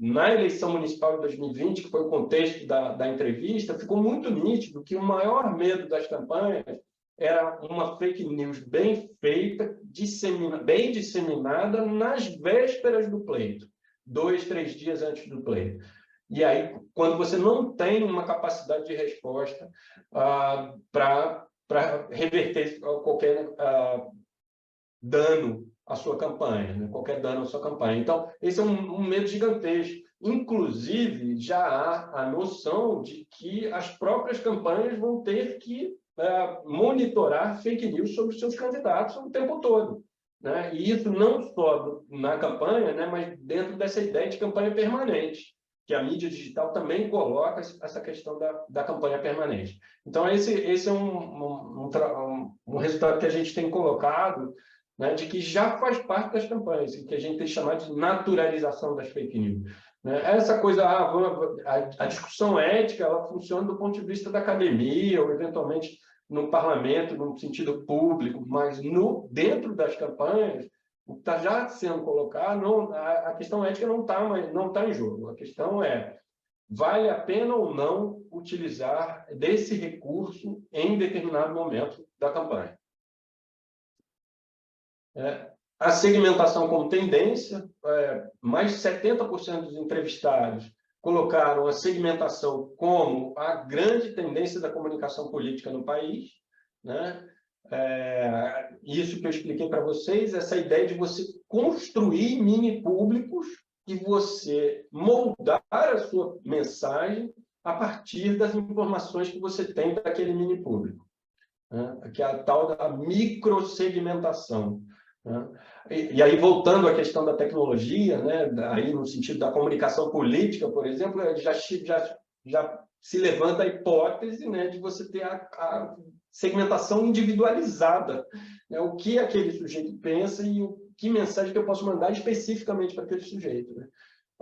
na eleição municipal de 2020, que foi o contexto da entrevista, ficou muito nítido que o maior medo das campanhas era uma fake news bem feita, bem disseminada nas vésperas do pleito. 2, 3 dias antes do pleito. E aí, quando você não tem uma capacidade de resposta para reverter qualquer dano à sua campanha, né? Qualquer dano à sua campanha. Então, esse é um medo gigantesco. Inclusive, já há a noção de que as próprias campanhas vão ter que monitorar fake news sobre os seus candidatos o tempo todo, né? E isso não só na campanha, né, mas dentro dessa ideia de campanha permanente, que a mídia digital também coloca essa questão da campanha permanente. Então, esse é um resultado que a gente tem colocado, né, de que já faz parte das campanhas, que a gente tem chamado de naturalização das fake news. Né? Essa coisa, a discussão ética, ela funciona do ponto de vista da academia, ou eventualmente no parlamento, no sentido público, mas dentro das campanhas, o que está já sendo colocado, a questão ética não tá em jogo. A questão é, vale a pena ou não utilizar desse recurso em determinado momento da campanha. A segmentação como tendência, mais de 70% dos entrevistados colocaram a segmentação como a grande tendência da comunicação política no país, né? Isso que eu expliquei para vocês, essa ideia de você construir mini públicos e você moldar a sua mensagem a partir das informações que você tem daquele mini público, né? Que é a tal da microsegmentação. E aí, voltando à questão da tecnologia, né, aí no sentido da comunicação política, por exemplo, já se levanta a hipótese, né, de você ter a segmentação individualizada, né, o que aquele sujeito pensa e que mensagem que eu posso mandar especificamente para aquele sujeito. Né?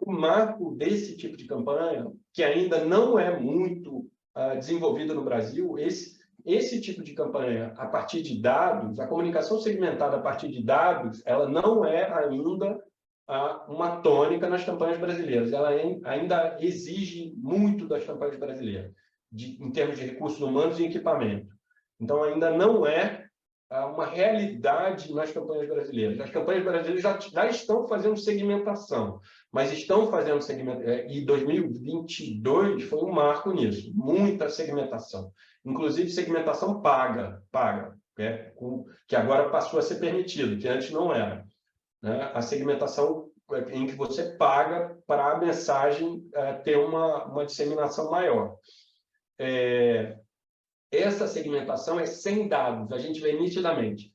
O marco desse tipo de campanha, que ainda não é muito desenvolvido no Brasil, esse tipo de campanha a partir de dados, a comunicação segmentada a partir de dados, ela não é ainda uma tônica nas campanhas brasileiras. Ela ainda exige muito das campanhas brasileiras, em termos de recursos humanos e equipamento. Então, ainda não é uma realidade nas campanhas brasileiras. As campanhas brasileiras já estão fazendo segmentação, mas estão fazendo segmentação. E 2022 foi um marco nisso, muita segmentação. Inclusive, segmentação paga, né? Que agora passou a ser permitido, que antes não era. Né? A segmentação em que você paga para a mensagem ter uma disseminação maior. Essa segmentação é sem dados, a gente vê nitidamente.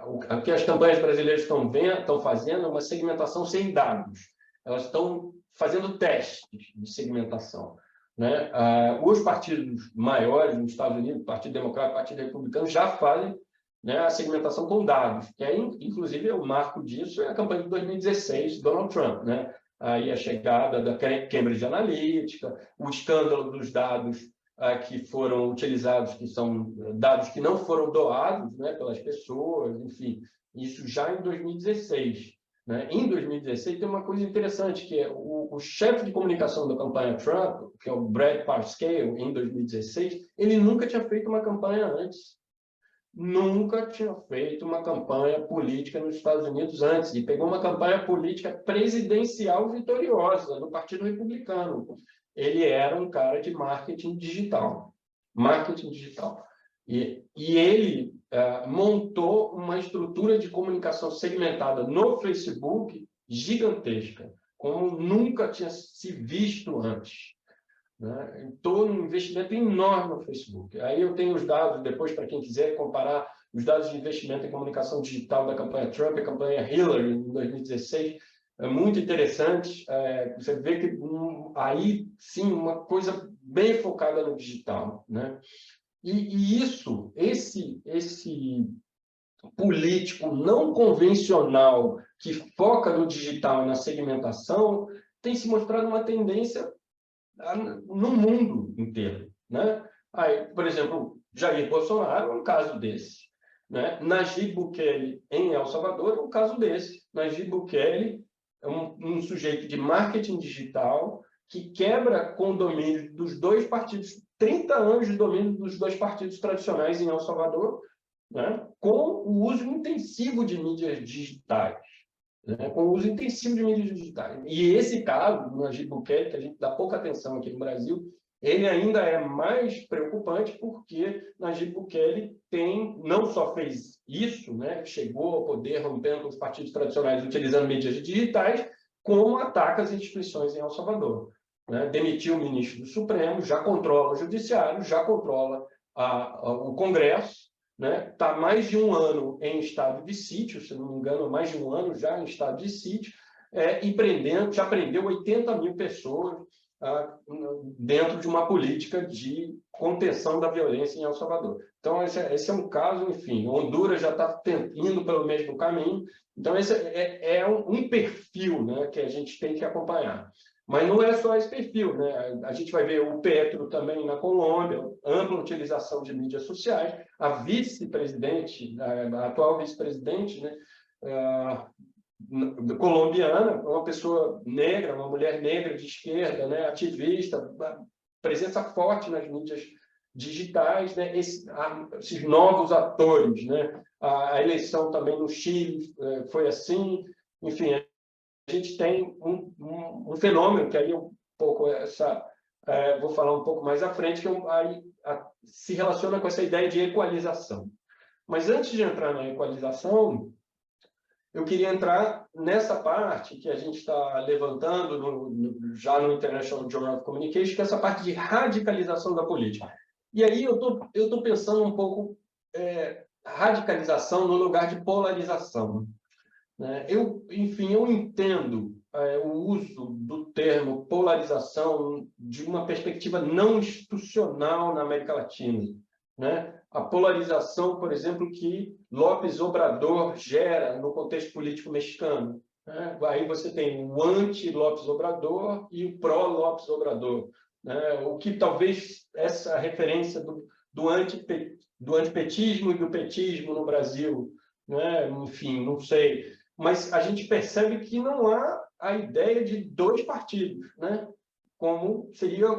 O que as campanhas brasileiras estão fazendo é uma segmentação sem dados. Elas estão fazendo testes de segmentação. Né? Os partidos maiores nos Estados Unidos, o Partido Democrata e o Partido Republicano, já fazem, né, a segmentação com dados, que inclusive o marco disso é a campanha de 2016, Donald Trump. Né? Aí a chegada da Cambridge Analytica, o escândalo dos dados que foram utilizados, que são dados que não foram doados, né, pelas pessoas, enfim, isso já em 2016. Né? Em 2016 tem uma coisa interessante, que é o chefe de comunicação da campanha Trump, que é o Brad Parscale, em 2016, ele nunca tinha feito uma campanha antes. Nunca tinha feito uma campanha política nos Estados Unidos antes, e pegou uma campanha política presidencial vitoriosa no Partido Republicano. Ele era um cara de marketing digital. E ele montou uma estrutura de comunicação segmentada no Facebook gigantesca, como nunca tinha se visto antes. né? Estou num investimento enorme no Facebook. Aí eu tenho os dados, depois, para quem quiser comparar os dados de investimento em comunicação digital da campanha Trump e a campanha Hillary, em 2016, é muito interessante. Você vê que aí, sim, uma coisa bem focada no digital, né? E esse político não convencional que foca no digital e na segmentação tem se mostrado uma tendência no mundo inteiro, né? Aí, por exemplo, Jair Bolsonaro é um caso desse, né? Nayib Bukele em El Salvador é um caso desse. Nayib Bukele é um sujeito de marketing digital que quebra com o domínio dos dois partidos, 30 anos de domínio dos dois partidos tradicionais em El Salvador, né? Com o uso intensivo de mídias digitais. Né, com o uso intensivo de mídias digitais. E esse caso, do Nayib Bukele, que a gente dá pouca atenção aqui no Brasil, ele ainda é mais preocupante porque Nayib Bukele não só fez isso, né, chegou ao poder rompendo com os partidos tradicionais utilizando mídias digitais, como ataca as instituições em El Salvador. Né? Demitiu o ministro do Supremo, já controla o Judiciário, já controla o Congresso, né? Está mais de um ano em estado de sítio, se não me engano, mais de um ano já em estado de sítio, e já prendeu 80 mil pessoas dentro de uma política de contenção da violência em El Salvador. Então, esse é um caso, enfim, Honduras já está indo pelo mesmo caminho. Então, esse é um perfil, né, que a gente tem que acompanhar. Mas não é só esse perfil, né? A gente vai ver o Petro também na Colômbia, ampla utilização de mídias sociais, a vice-presidente, a atual vice-presidente, né, colombiana, uma pessoa negra, uma mulher negra de esquerda, né, ativista, presença forte nas mídias digitais, né, esses novos atores, né? A eleição também no Chile foi assim, enfim. A gente tem um fenômeno que aí um pouco vou falar um pouco mais à frente, que se relaciona com essa ideia de equalização. Mas antes de entrar na equalização, eu queria entrar nessa parte que a gente está levantando já no International Journal of Communication, que é essa parte de radicalização da política. E aí eu tô pensando um pouco radicalização no lugar de polarização. Enfim, eu entendo o uso do termo polarização de uma perspectiva não institucional na América Latina. Né? A polarização, por exemplo, que López Obrador gera no contexto político mexicano. Né? Aí você tem o anti-López Obrador e o pró-López Obrador. Né? O que talvez essa referência do antipetismo e do petismo no Brasil, né? Enfim, não sei. Mas a gente percebe que não há a ideia de dois partidos, né? Como seria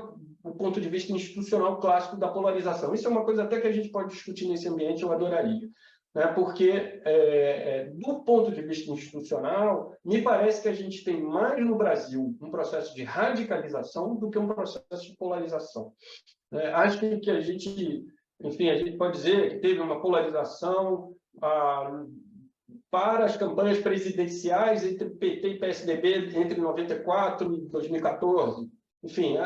o ponto de vista institucional clássico da polarização. Isso é uma coisa até que a gente pode discutir nesse ambiente, eu adoraria. Né? Porque, do ponto de vista institucional, me parece que a gente tem mais no Brasil um processo de radicalização do que um processo de polarização. Acho que a gente pode dizer que teve uma polarização para as campanhas presidenciais entre PT e PSDB entre 94 e 2014. Enfim,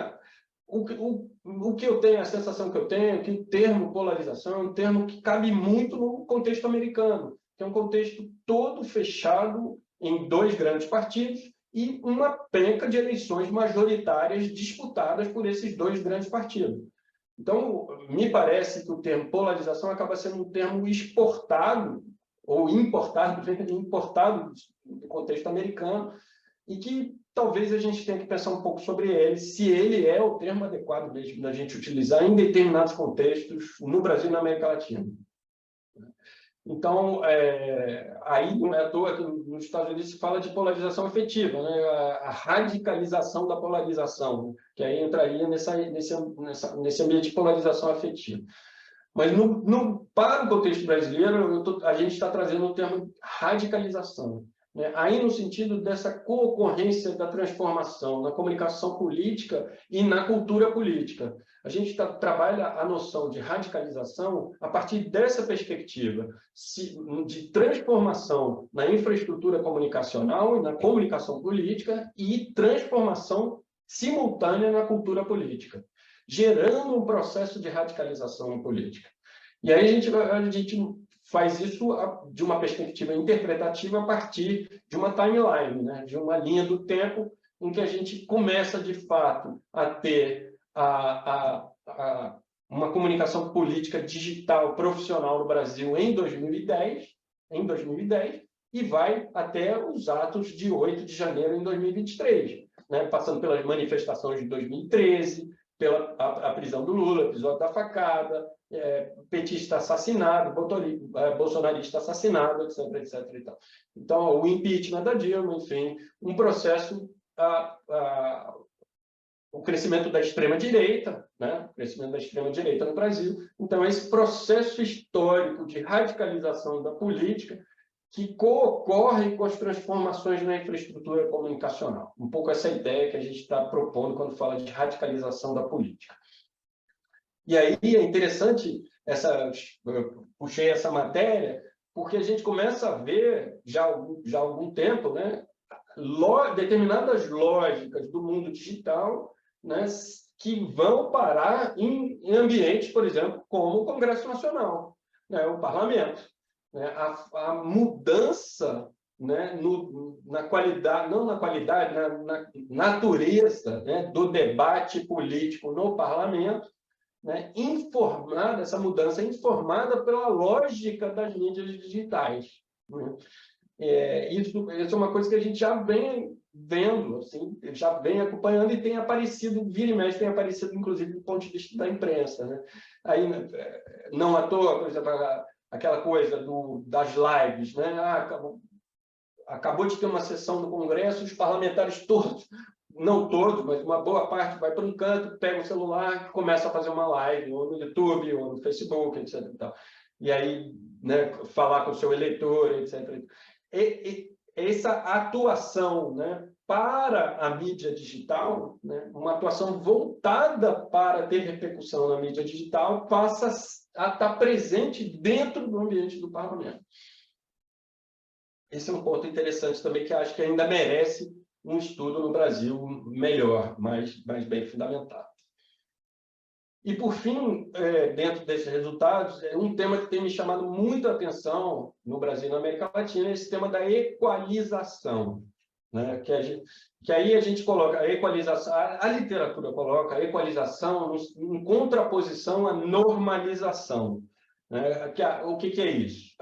o que eu tenho, a sensação que eu tenho é que o termo polarização é um termo que cabe muito no contexto americano, que é um contexto todo fechado em dois grandes partidos e uma penca de eleições majoritárias disputadas por esses dois grandes partidos. Então, me parece que o termo polarização acaba sendo um termo exportado ou importado do contexto americano, e que talvez a gente tenha que pensar um pouco sobre ele, se ele é o termo adequado mesmo da gente utilizar em determinados contextos no Brasil e na América Latina. Então, aí não é à toa que nos Estados Unidos se fala de polarização afetiva, né? A radicalização da polarização, que aí entraria nesse ambiente de polarização afetiva. Mas para o contexto brasileiro, a gente está trazendo o termo radicalização. Né? Aí no sentido dessa concorrência da transformação na comunicação política e na cultura política. A gente trabalha a noção de radicalização a partir dessa perspectiva de transformação na infraestrutura comunicacional e na comunicação política e transformação simultânea na cultura política, gerando um processo de radicalização política. E aí a gente faz isso de uma perspectiva interpretativa a partir de uma timeline, né? De uma linha do tempo em que a gente começa, de fato, a ter uma comunicação política digital profissional no Brasil em 2010, e vai até os atos de 8 de janeiro em 2023, né? Passando pelas manifestações de 2013, pela a prisão do Lula, episódio da facada, petista assassinado, bolsonarista assassinado, etc, etc. E tal. Então, o impeachment da Dilma, enfim, um processo, o crescimento da extrema-direita, né? O crescimento da extrema-direita no Brasil. Então, esse processo histórico de radicalização da política que co-ocorre com as transformações na infraestrutura comunicacional. Um pouco essa ideia que a gente está propondo quando fala de radicalização da política. E aí é interessante, eu puxei essa matéria, porque a gente começa a ver, já há algum tempo, né, determinadas lógicas do mundo digital, né, que vão parar em ambientes, por exemplo, como o Congresso Nacional, né, o Parlamento. A mudança, né, na qualidade, não na qualidade, na natureza, né, do debate político no parlamento, né, essa mudança é informada pela lógica das mídias digitais. Né? Isso é uma coisa que a gente já vem vendo, assim, já vem acompanhando e tem aparecido, vira e mexe, tem aparecido, inclusive, do ponto de vista da imprensa. Né? Aí, não à toa, por exemplo, aquela coisa das lives, né? Acabou de ter uma sessão no Congresso, os parlamentares todos, não todos, mas uma boa parte, vai para um canto, pega o celular e começa a fazer uma live, ou no YouTube, ou no Facebook, etc. E aí, né, falar com o seu eleitor, etc. Essa atuação, né, para a mídia digital, né, uma atuação voltada para ter repercussão na mídia digital, passa a estar presente dentro do ambiente do parlamento. Esse é um ponto interessante também, que acho que ainda merece um estudo no Brasil melhor, mais bem fundamentado. E, por fim, dentro desses resultados, um tema que tem me chamado muita atenção no Brasil e na América Latina é esse tema da equalização. Né? Que aí a gente coloca a equalização, a literatura coloca a equalização em contraposição à normalização. Né? O que é isso?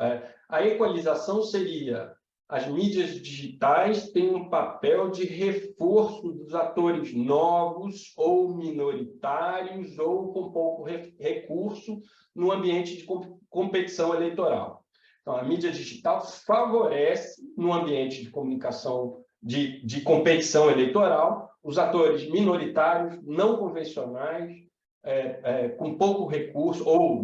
A equalização seria: as mídias digitais têm um papel de reforço dos atores novos ou minoritários ou com pouco recurso no ambiente de competição eleitoral. Então, a mídia digital favorece, no ambiente de comunicação de competição eleitoral, os atores minoritários, não convencionais, com pouco recurso, ou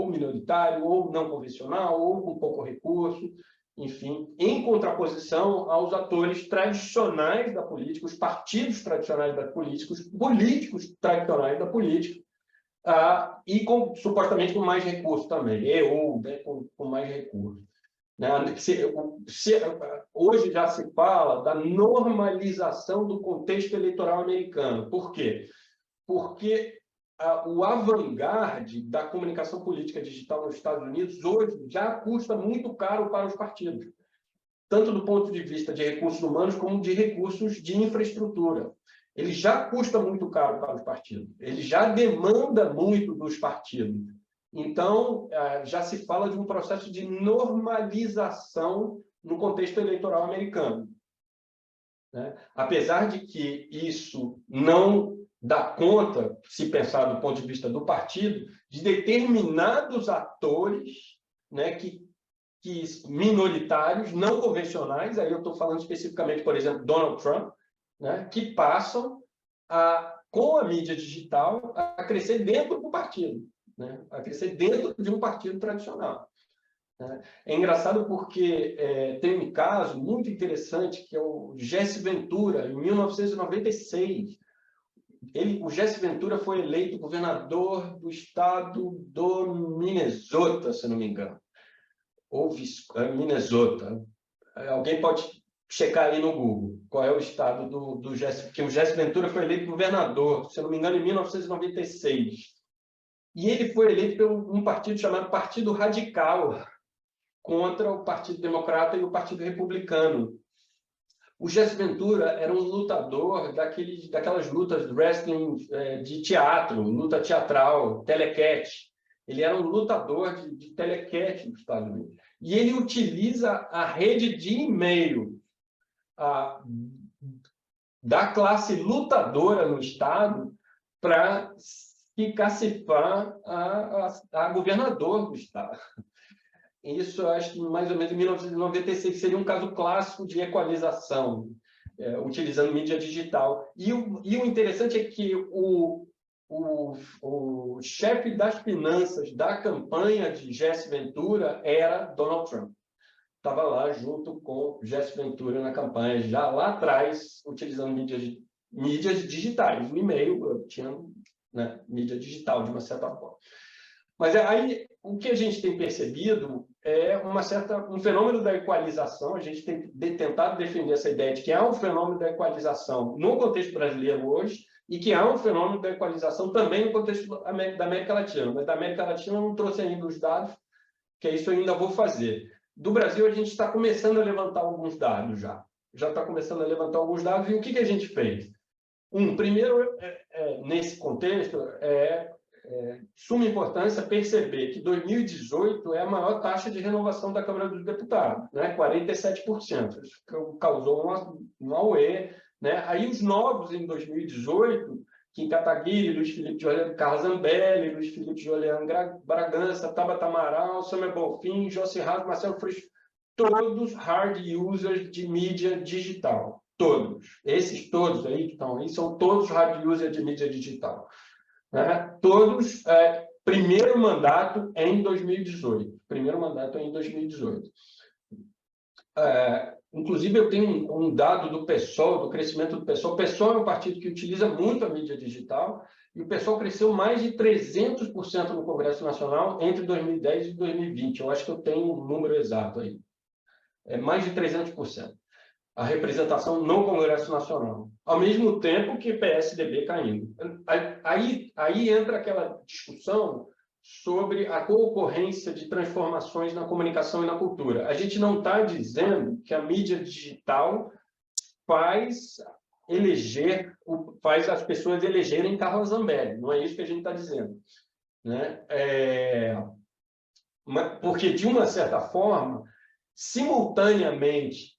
minoritário, ou não convencional, ou com pouco recurso, enfim, em contraposição aos atores tradicionais da política, os partidos tradicionais da política, os políticos tradicionais da política, e supostamente com mais recurso também, né, com mais recurso. Né? Hoje já se fala da normalização do contexto eleitoral americano. Por quê? Porque o avant-garde da comunicação política digital nos Estados Unidos hoje já custa muito caro para os partidos, tanto do ponto de vista de recursos humanos como de recursos de infraestrutura. Ele já custa muito caro para os partidos, ele já demanda muito dos partidos. Então, já se fala de um processo de normalização no contexto eleitoral americano. Né? Apesar de que isso não dá conta, se pensar do ponto de vista do partido, de determinados atores, né, que minoritários, não convencionais, aí eu estou falando especificamente, por exemplo, Donald Trump, né, que passam, com a mídia digital, a crescer dentro do partido, né, a crescer dentro de um partido tradicional. É engraçado porque tem um caso muito interessante, que é o Jesse Ventura, em 1996. O Jesse Ventura foi eleito governador do estado do Minnesota, se não me engano. Ou Minnesota. Alguém pode checar aí no Google qual é o estado do Jesse, que o Jesse Ventura foi eleito governador, se eu não me engano, em 1996. E ele foi eleito por um partido chamado Partido Radical, contra o Partido Democrata e o Partido Republicano. O Jesse Ventura era um lutador daquelas lutas de wrestling de teatro, luta teatral, telecat. Ele era um lutador de telecat nos Estados Unidos. E ele utiliza a rede de e-mail da classe lutadora no Estado para se cacifar a governador do Estado. Isso, eu acho que mais ou menos em 1996 seria um caso clássico de equalização, utilizando mídia digital. E o interessante é que o chefe das finanças da campanha de Jesse Ventura era Donald Trump. Estava lá junto com Jesse Ventura na campanha, já lá atrás, utilizando mídias digitais. No e-mail tinha, né, mídia digital, de uma certa forma. Mas aí, o que a gente tem percebido é um fenômeno da equalização. A gente tem tentado defender essa ideia de que há um fenômeno da equalização no contexto brasileiro hoje e que há um fenômeno da equalização também no contexto da América Latina. Mas da América Latina eu não trouxe ainda os dados, que é isso eu ainda vou fazer. Do Brasil, a gente está começando a levantar alguns dados já. Já está começando a levantar alguns dados. E o que a gente fez? Primeiro, nesse contexto, suma importância perceber que 2018 é a maior taxa de renovação da Câmara dos Deputados, né? 47%. Isso causou um auê, né? Aí os novos em 2018, Kim Kataguiri, Luiz Felipe de Oliveira, Carla Zambelli, Luiz Felipe de Oliveira Bragança, Tabata Amaral, Samia Bonfim, Joci Raso, Marcelo Freixo, todos hard users de mídia digital. Todos. Esses todos aí que estão aí são todos hard users de mídia digital. Né? Todos, primeiro mandato em 2018. Primeiro mandato em 2018. Inclusive, eu tenho um dado do PSOL, do crescimento do PSOL. O PSOL é um partido que utiliza muito a mídia digital e o PSOL cresceu mais de 300% no Congresso Nacional entre 2010 e 2020. Eu acho que eu tenho um número exato aí. Mais de 300%. A representação no Congresso Nacional, ao mesmo tempo que PSDB caindo. Aí entra aquela discussão sobre a concorrência de transformações na comunicação e na cultura. A gente não está dizendo que a mídia digital faz as pessoas elegerem Carla Zambelli, não é isso que a gente está dizendo. Né? Porque, de uma certa forma, simultaneamente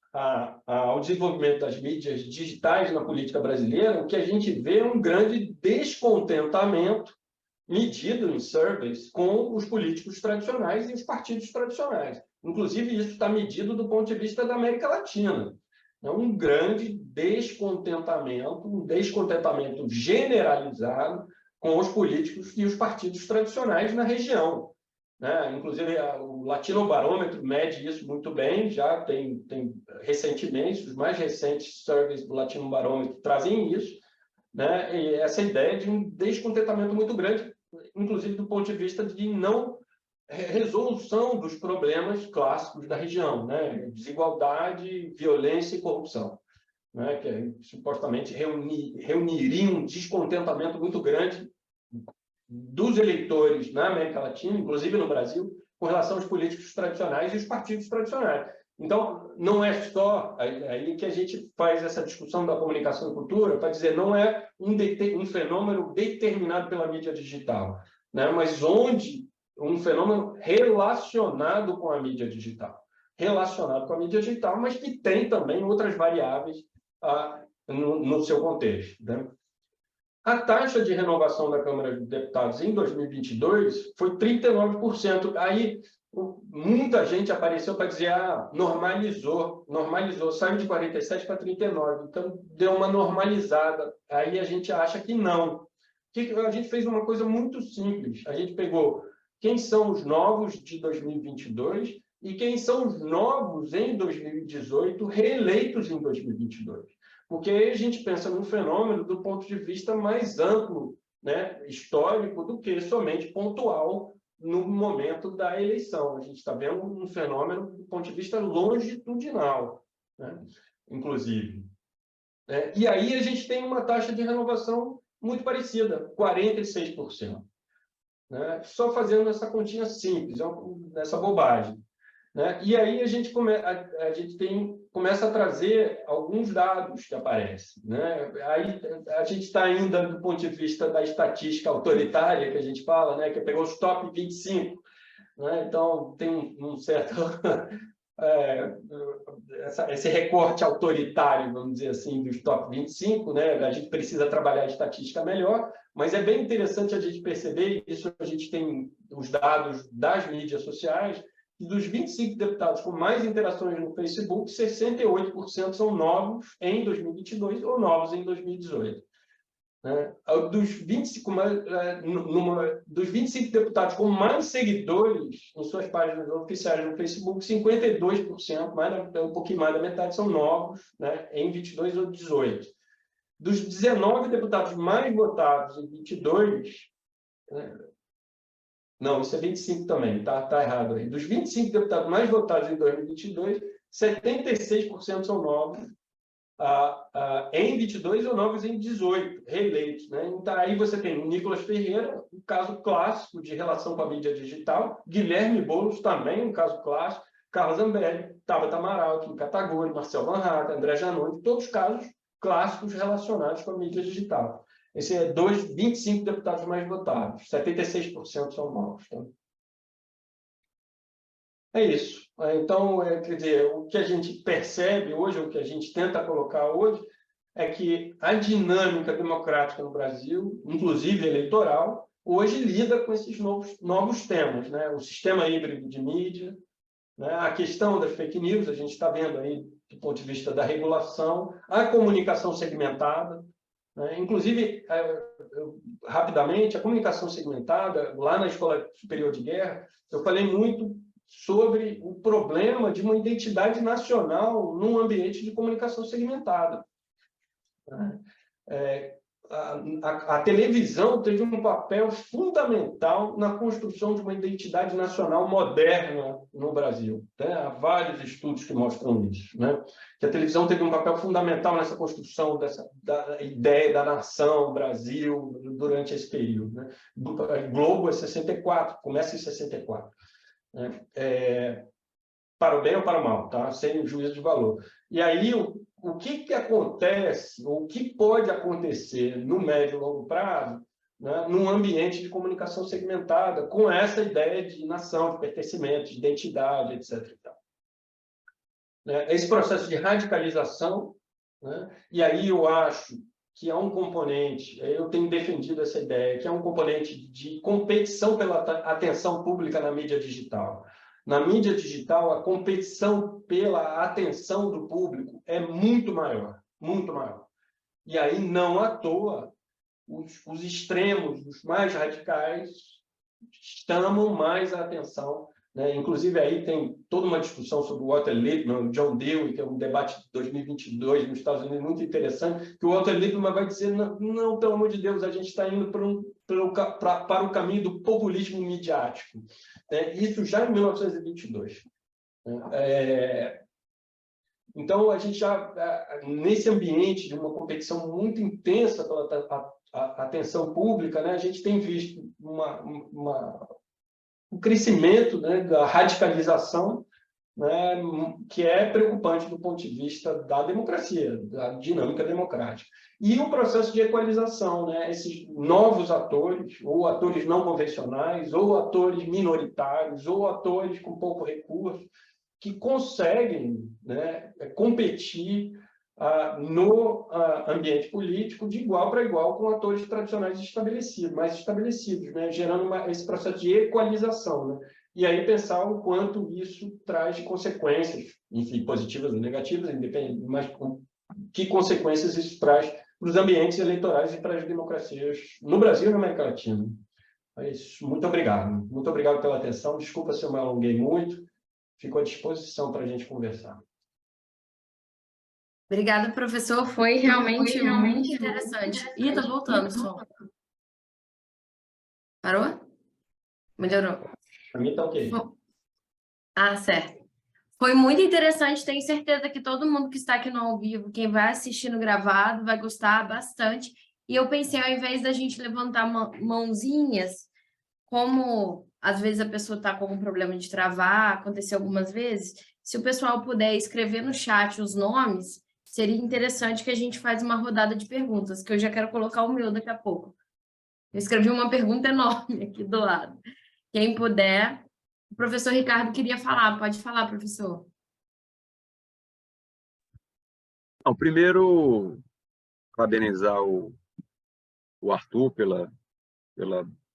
ao desenvolvimento das mídias digitais na política brasileira, o que a gente vê é um grande descontentamento medido em surveys com os políticos tradicionais e os partidos tradicionais. Inclusive, isso está medido do ponto de vista da América Latina. É um grande descontentamento, um descontentamento generalizado com os políticos e os partidos tradicionais na região. Né? Inclusive, o Latinobarômetro mede isso muito bem, já tem recentemente, os mais recentes surveys do Latinobarômetro trazem isso, né? E essa ideia de um descontentamento muito grande, inclusive do ponto de vista de não resolução dos problemas clássicos da região, né? Desigualdade, violência e corrupção, né? Que supostamente reuniriam um descontentamento muito grande dos eleitores na América Latina, inclusive no Brasil, com relação aos políticos tradicionais e os partidos tradicionais. Então, não é só aí que a gente faz essa discussão da comunicação e cultura para dizer não é um fenômeno determinado pela mídia digital, né? Mas um fenômeno relacionado com a mídia digital. Relacionado com a mídia digital, mas que tem também outras variáveis no seu contexto, né? A taxa de renovação da Câmara dos Deputados em 2022 foi 39%. Aí, muita gente apareceu para dizer normalizou, saiu de 47% para 39%. Então, deu uma normalizada. Aí a gente acha que não. A gente fez uma coisa muito simples. A gente pegou quem são os novos de 2022 e quem são os novos em 2018, reeleitos em 2022. Porque aí a gente pensa num fenômeno do ponto de vista mais amplo, né, histórico, do que somente pontual no momento da eleição. A gente está vendo um fenômeno do ponto de vista longitudinal, né? inclusive. E aí a gente tem uma taxa de renovação muito parecida, 46%. Né? Só fazendo essa continha simples, essa bobagem. Né? E aí a gente começa a trazer alguns dados que aparecem. Né? Aí a gente está ainda do ponto de vista da estatística autoritária, que a gente fala, né? Que pegou os top 25. Né? Então, tem um certo... esse recorte autoritário, vamos dizer assim, dos top 25, né? A gente precisa trabalhar a estatística melhor, mas é bem interessante a gente perceber, isso a gente tem os dados das mídias sociais, e dos 25 deputados com mais interações no Facebook, 68% são novos em 2022 ou novos em 2018. Dos 25 deputados com mais seguidores em suas páginas oficiais no Facebook, 52%, um pouquinho mais da metade, são novos, né, em 22 ou 18. Dos 19 deputados mais votados em 22, não, isso é 25 também, tá errado aí. Dos 25 deputados mais votados em 2022, 76% são novos em 22 ou novos em 18, reeleitos. Né? Então, aí você tem o Nicolas Ferreira, um caso clássico de relação com a mídia digital, Guilherme Boulos, também um caso clássico, Carlos Zambelli, Tabata Amaral, Kim Kataguiri, Marcel Van Hatten, André Janones, todos casos clássicos relacionados com a mídia digital. Esse é 25 deputados mais votados, 76% são novos. Tá? É isso. Então, quer dizer, o que a gente percebe hoje, o que a gente tenta colocar hoje, é que a dinâmica democrática no Brasil, inclusive eleitoral, hoje lida com esses novos temas. Né? O sistema híbrido de mídia, né? A questão das fake news, a gente está vendo aí do ponto de vista da regulação, a comunicação segmentada. Inclusive, rapidamente, a comunicação segmentada, lá na Escola Superior de Guerra, eu falei muito sobre o problema de uma identidade nacional num ambiente de comunicação segmentada. A televisão teve um papel fundamental na construção de uma identidade nacional moderna no Brasil. Há vários estudos que mostram isso. Né? Que a televisão teve um papel fundamental nessa construção da ideia da nação Brasil durante esse período. Né? Globo é 64, começa em 64. Para o bem ou para o mal, tá? Sem juízo de valor. E aí, o que acontece, ou o que pode acontecer no médio e longo prazo, né, num ambiente de comunicação segmentada, com essa ideia de nação, de pertencimento, de identidade, etc. Esse processo de radicalização, né, e aí eu acho que há um componente, eu tenho defendido essa ideia, que é um componente de competição pela atenção pública na mídia digital. Na mídia digital, a competição pela atenção do público é muito maior, muito maior. E aí, não à toa, os extremos, os mais radicais, chamam mais a atenção. Né? Inclusive, aí tem toda uma discussão sobre o Walter Lippmann, o John Dewey, que é um debate de 2022 nos Estados Unidos muito interessante, que o Walter Lippmann vai dizer, não, pelo amor de Deus, a gente está indo para o caminho do populismo midiático. Isso já em 1922. Então, a gente já, nesse ambiente de uma competição muito intensa pela atenção pública, né, a gente tem visto um crescimento, né, da radicalização, né, que é preocupante do ponto de vista da democracia, da dinâmica democrática. E o processo de equalização, né, esses novos atores, ou atores não convencionais, ou atores minoritários, ou atores com pouco recurso, que conseguem, né, competir no ambiente político de igual para igual com atores tradicionais mais estabelecidos, né, gerando esse processo de equalização. Né? E aí pensar o quanto isso traz de consequências, enfim, positivas ou negativas, independente, mas que consequências isso traz para os ambientes eleitorais e para as democracias no Brasil e na América Latina. É isso. Muito obrigado. Muito obrigado pela atenção. Desculpa se eu me alonguei muito. Fico à disposição para a gente conversar. Obrigada, professor. Foi realmente muito interessante. Ih, tá voltando o som. Parou? Melhorou. Para mim está ok. Ah, certo. Foi muito interessante, tenho certeza que todo mundo que está aqui no ao vivo, quem vai assistir no gravado, vai gostar bastante. E eu pensei, ao invés da gente levantar mãozinhas, como às vezes a pessoa está com algum problema de travar, aconteceu algumas vezes, se o pessoal puder escrever no chat os nomes, seria interessante que a gente faz uma rodada de perguntas, que eu já quero colocar o meu daqui a pouco. Eu escrevi uma pergunta enorme aqui do lado. Quem puder, o professor Ricardo queria falar, pode falar, professor. Não, primeiro, parabenizar o Arthur pela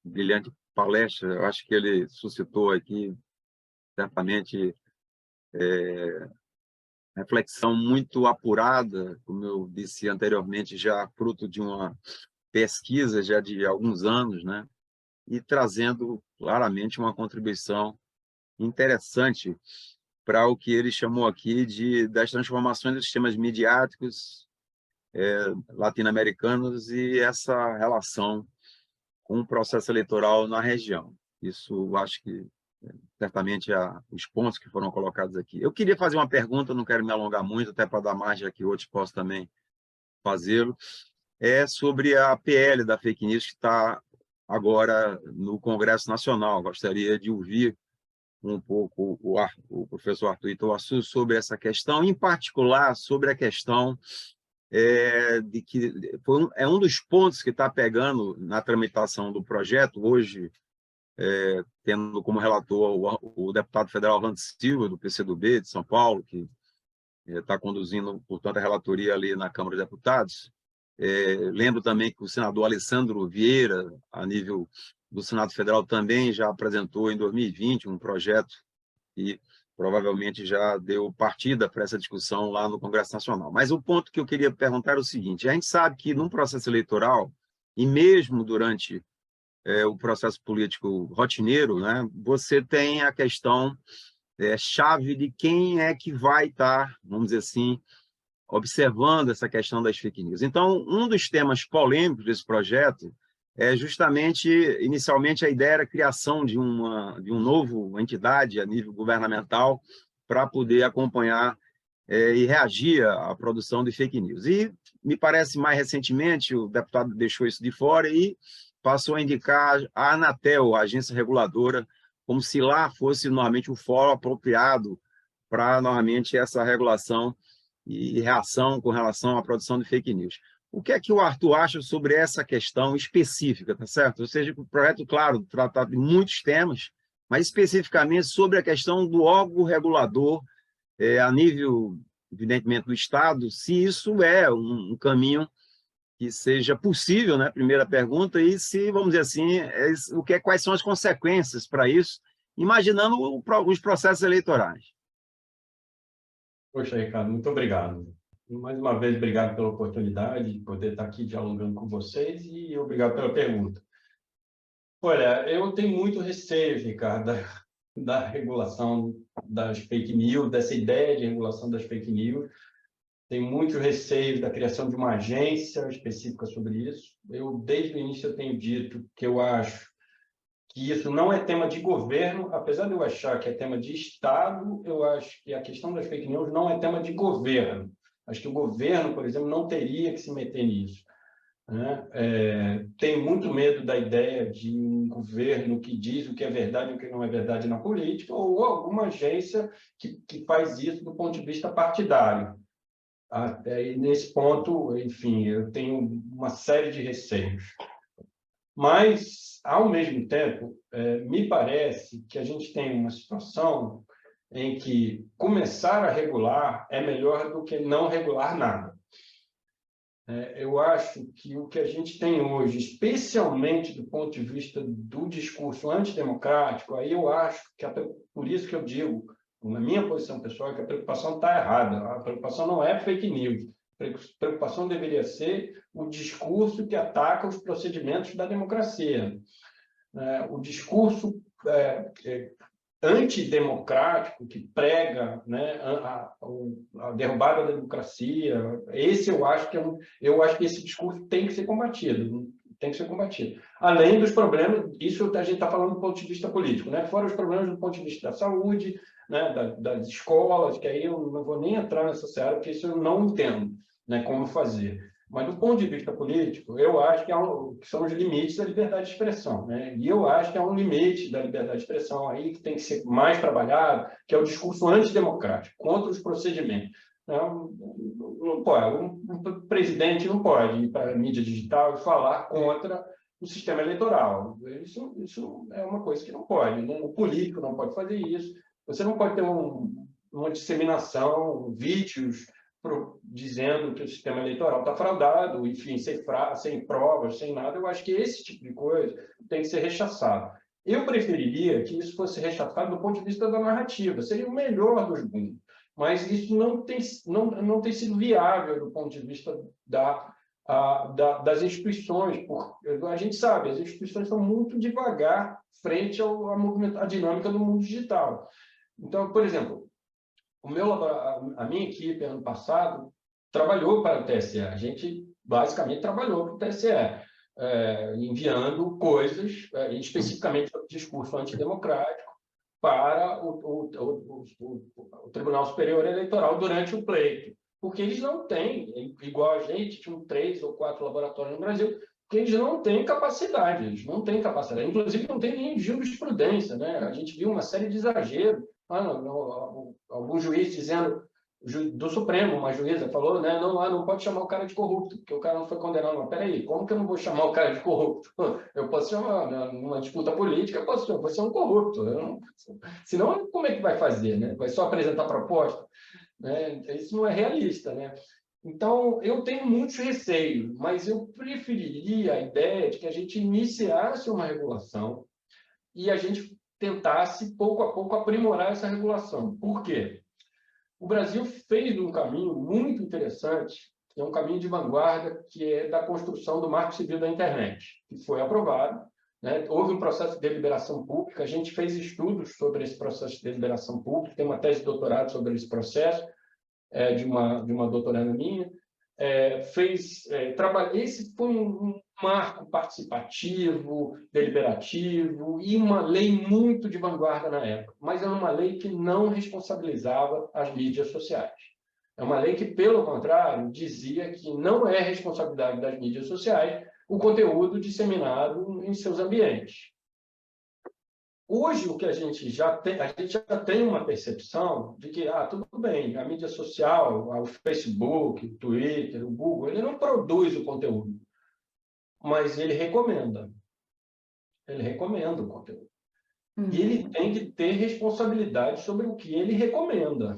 brilhante palestra. Eu acho que ele suscitou aqui, certamente, reflexão muito apurada, como eu disse anteriormente, já fruto de uma pesquisa já de alguns anos, né? E trazendo claramente uma contribuição interessante para o que ele chamou aqui das transformações dos sistemas midiáticos latino-americanos e essa relação com o processo eleitoral na região. Isso, acho que, certamente, os pontos que foram colocados aqui. Eu queria fazer uma pergunta, não quero me alongar muito, até para dar margem a que outros possam também fazê-lo, sobre a PL da fake news que está agora no Congresso Nacional. Gostaria de ouvir um pouco o professor Arthur Ituaçu sobre essa questão, em particular sobre a questão de que é um dos pontos que está pegando na tramitação do projeto, hoje, tendo como relator o deputado federal Orlando Silva, do PCdoB de São Paulo, que está conduzindo, portanto, a relatoria ali na Câmara de Deputados. Lembro também que o senador Alessandro Vieira, a nível do Senado Federal, também já apresentou em 2020 um projeto e provavelmente já deu partida para essa discussão lá no Congresso Nacional. Mas o ponto que eu queria perguntar é o seguinte: a gente sabe que num processo eleitoral, e mesmo durante o processo político rotineiro, né, você tem a questão chave de quem é que vai estar, vamos dizer assim, observando essa questão das fake news. Então, um dos temas polêmicos desse projeto é justamente, inicialmente, a ideia era a criação de uma novo entidade a nível governamental para poder acompanhar e reagir à produção de fake news. E, me parece, mais recentemente, o deputado deixou isso de fora e passou a indicar a Anatel, a agência reguladora, como se lá fosse, normalmente, o fórum apropriado para, normalmente, essa regulação e reação com relação à produção de fake news. O que é que o Arthur acha sobre essa questão específica, tá certo? Ou seja, o projeto, claro, trata de muitos temas, mas especificamente sobre a questão do órgão regulador a nível, evidentemente, do Estado, se isso é um caminho que seja possível, né? Primeira pergunta, e se, vamos dizer assim, quais são as consequências para isso, imaginando os processos eleitorais. Poxa, Ricardo, muito obrigado. Mais uma vez, obrigado pela oportunidade de poder estar aqui dialogando com vocês e obrigado pela pergunta. Olha, eu tenho muito receio, Ricardo, da regulação das fake news, dessa ideia de regulação das fake news. Tenho muito receio da criação de uma agência específica sobre isso. Desde o início, eu tenho dito que eu acho que isso não é tema de governo, apesar de eu achar que é tema de Estado, eu acho que a questão das fake news não é tema de governo. Acho que o governo, por exemplo, não teria que se meter nisso, né? Tenho muito medo da ideia de um governo que diz o que é verdade e o que não é verdade na política, ou alguma agência que faz isso do ponto de vista partidário. E nesse ponto, enfim, eu tenho uma série de receios. Mas, ao mesmo tempo, me parece que a gente tem uma situação em que começar a regular é melhor do que não regular nada. Eu acho que o que a gente tem hoje, especialmente do ponto de vista do discurso antidemocrático, aí eu acho que, por isso que eu digo, na minha posição pessoal, é que a preocupação está errada. A preocupação não é fake news. A preocupação deveria ser o discurso que ataca os procedimentos da democracia. O discurso antidemocrático que prega, né, a derrubada da democracia, esse eu acho que esse discurso tem que ser combatido. Além dos problemas, isso a gente está falando do ponto de vista político, né? Fora os problemas do ponto de vista da saúde, né, das escolas, que aí eu não vou nem entrar nessa seara, porque isso eu não entendo, né, como fazer. Mas, do ponto de vista político, eu acho que, que são os limites da liberdade de expressão, né? E eu acho que há um limite da liberdade de expressão aí que tem que ser mais trabalhado, que é o discurso antidemocrático, contra os procedimentos. Não pode, um presidente não pode ir para a mídia digital e falar contra o sistema eleitoral. Isso é uma coisa que não pode. O político não pode fazer isso. Você não pode ter uma disseminação, vídeos dizendo que o sistema eleitoral está fraudado, enfim, sem provas, sem nada. Eu acho que esse tipo de coisa tem que ser rechaçado. Eu preferiria que isso fosse rechaçado do ponto de vista da narrativa. Seria o melhor dos mundos. Mas isso não tem sido viável do ponto de vista das instituições. A gente sabe, as instituições estão muito devagar frente à dinâmica do mundo digital. Então, por exemplo, a minha equipe, ano passado, trabalhou para o TSE. A gente, basicamente, trabalhou para o TSE, enviando coisas, especificamente o discurso antidemocrático, para o Tribunal Superior Eleitoral durante o pleito. Porque eles não têm, igual a gente, tinham 3 ou 4 laboratórios no Brasil, porque eles não têm capacidade, inclusive não tem nem jurisprudência, né? A gente viu uma série de exageros, algum juiz dizendo, do Supremo, uma juíza falou, né, não pode chamar o cara de corrupto, porque o cara não foi condenado. Mas peraí, como que eu não vou chamar o cara de corrupto? Eu posso chamar, numa disputa política, eu vou ser um corrupto. Senão, como é que vai fazer? Né? Vai só apresentar proposta? Né? Isso não é realista. Né? Então, eu tenho muitos receios, mas eu preferiria a ideia de que a gente iniciasse uma regulação e a gente tentasse, pouco a pouco, aprimorar essa regulação. Por quê? O Brasil fez um caminho muito interessante, que é um caminho de vanguarda, que é da construção do Marco Civil da Internet, que foi aprovado. Né? Houve um processo de deliberação pública, a gente fez estudos sobre esse processo de deliberação pública, tem uma tese de doutorado sobre esse processo, de uma doutoranda minha. Esse foi um marco participativo, deliberativo e uma lei muito de vanguarda na época, mas é uma lei que não responsabilizava as mídias sociais. É uma lei que, pelo contrário, dizia que não é responsabilidade das mídias sociais o conteúdo disseminado em seus ambientes. Hoje, o que a gente já tem uma percepção de que, tudo bem, a mídia social, o Facebook, o Twitter, o Google, ele não produz o conteúdo, mas ele recomenda. Ele recomenda o conteúdo. E ele tem que ter responsabilidade sobre o que ele recomenda.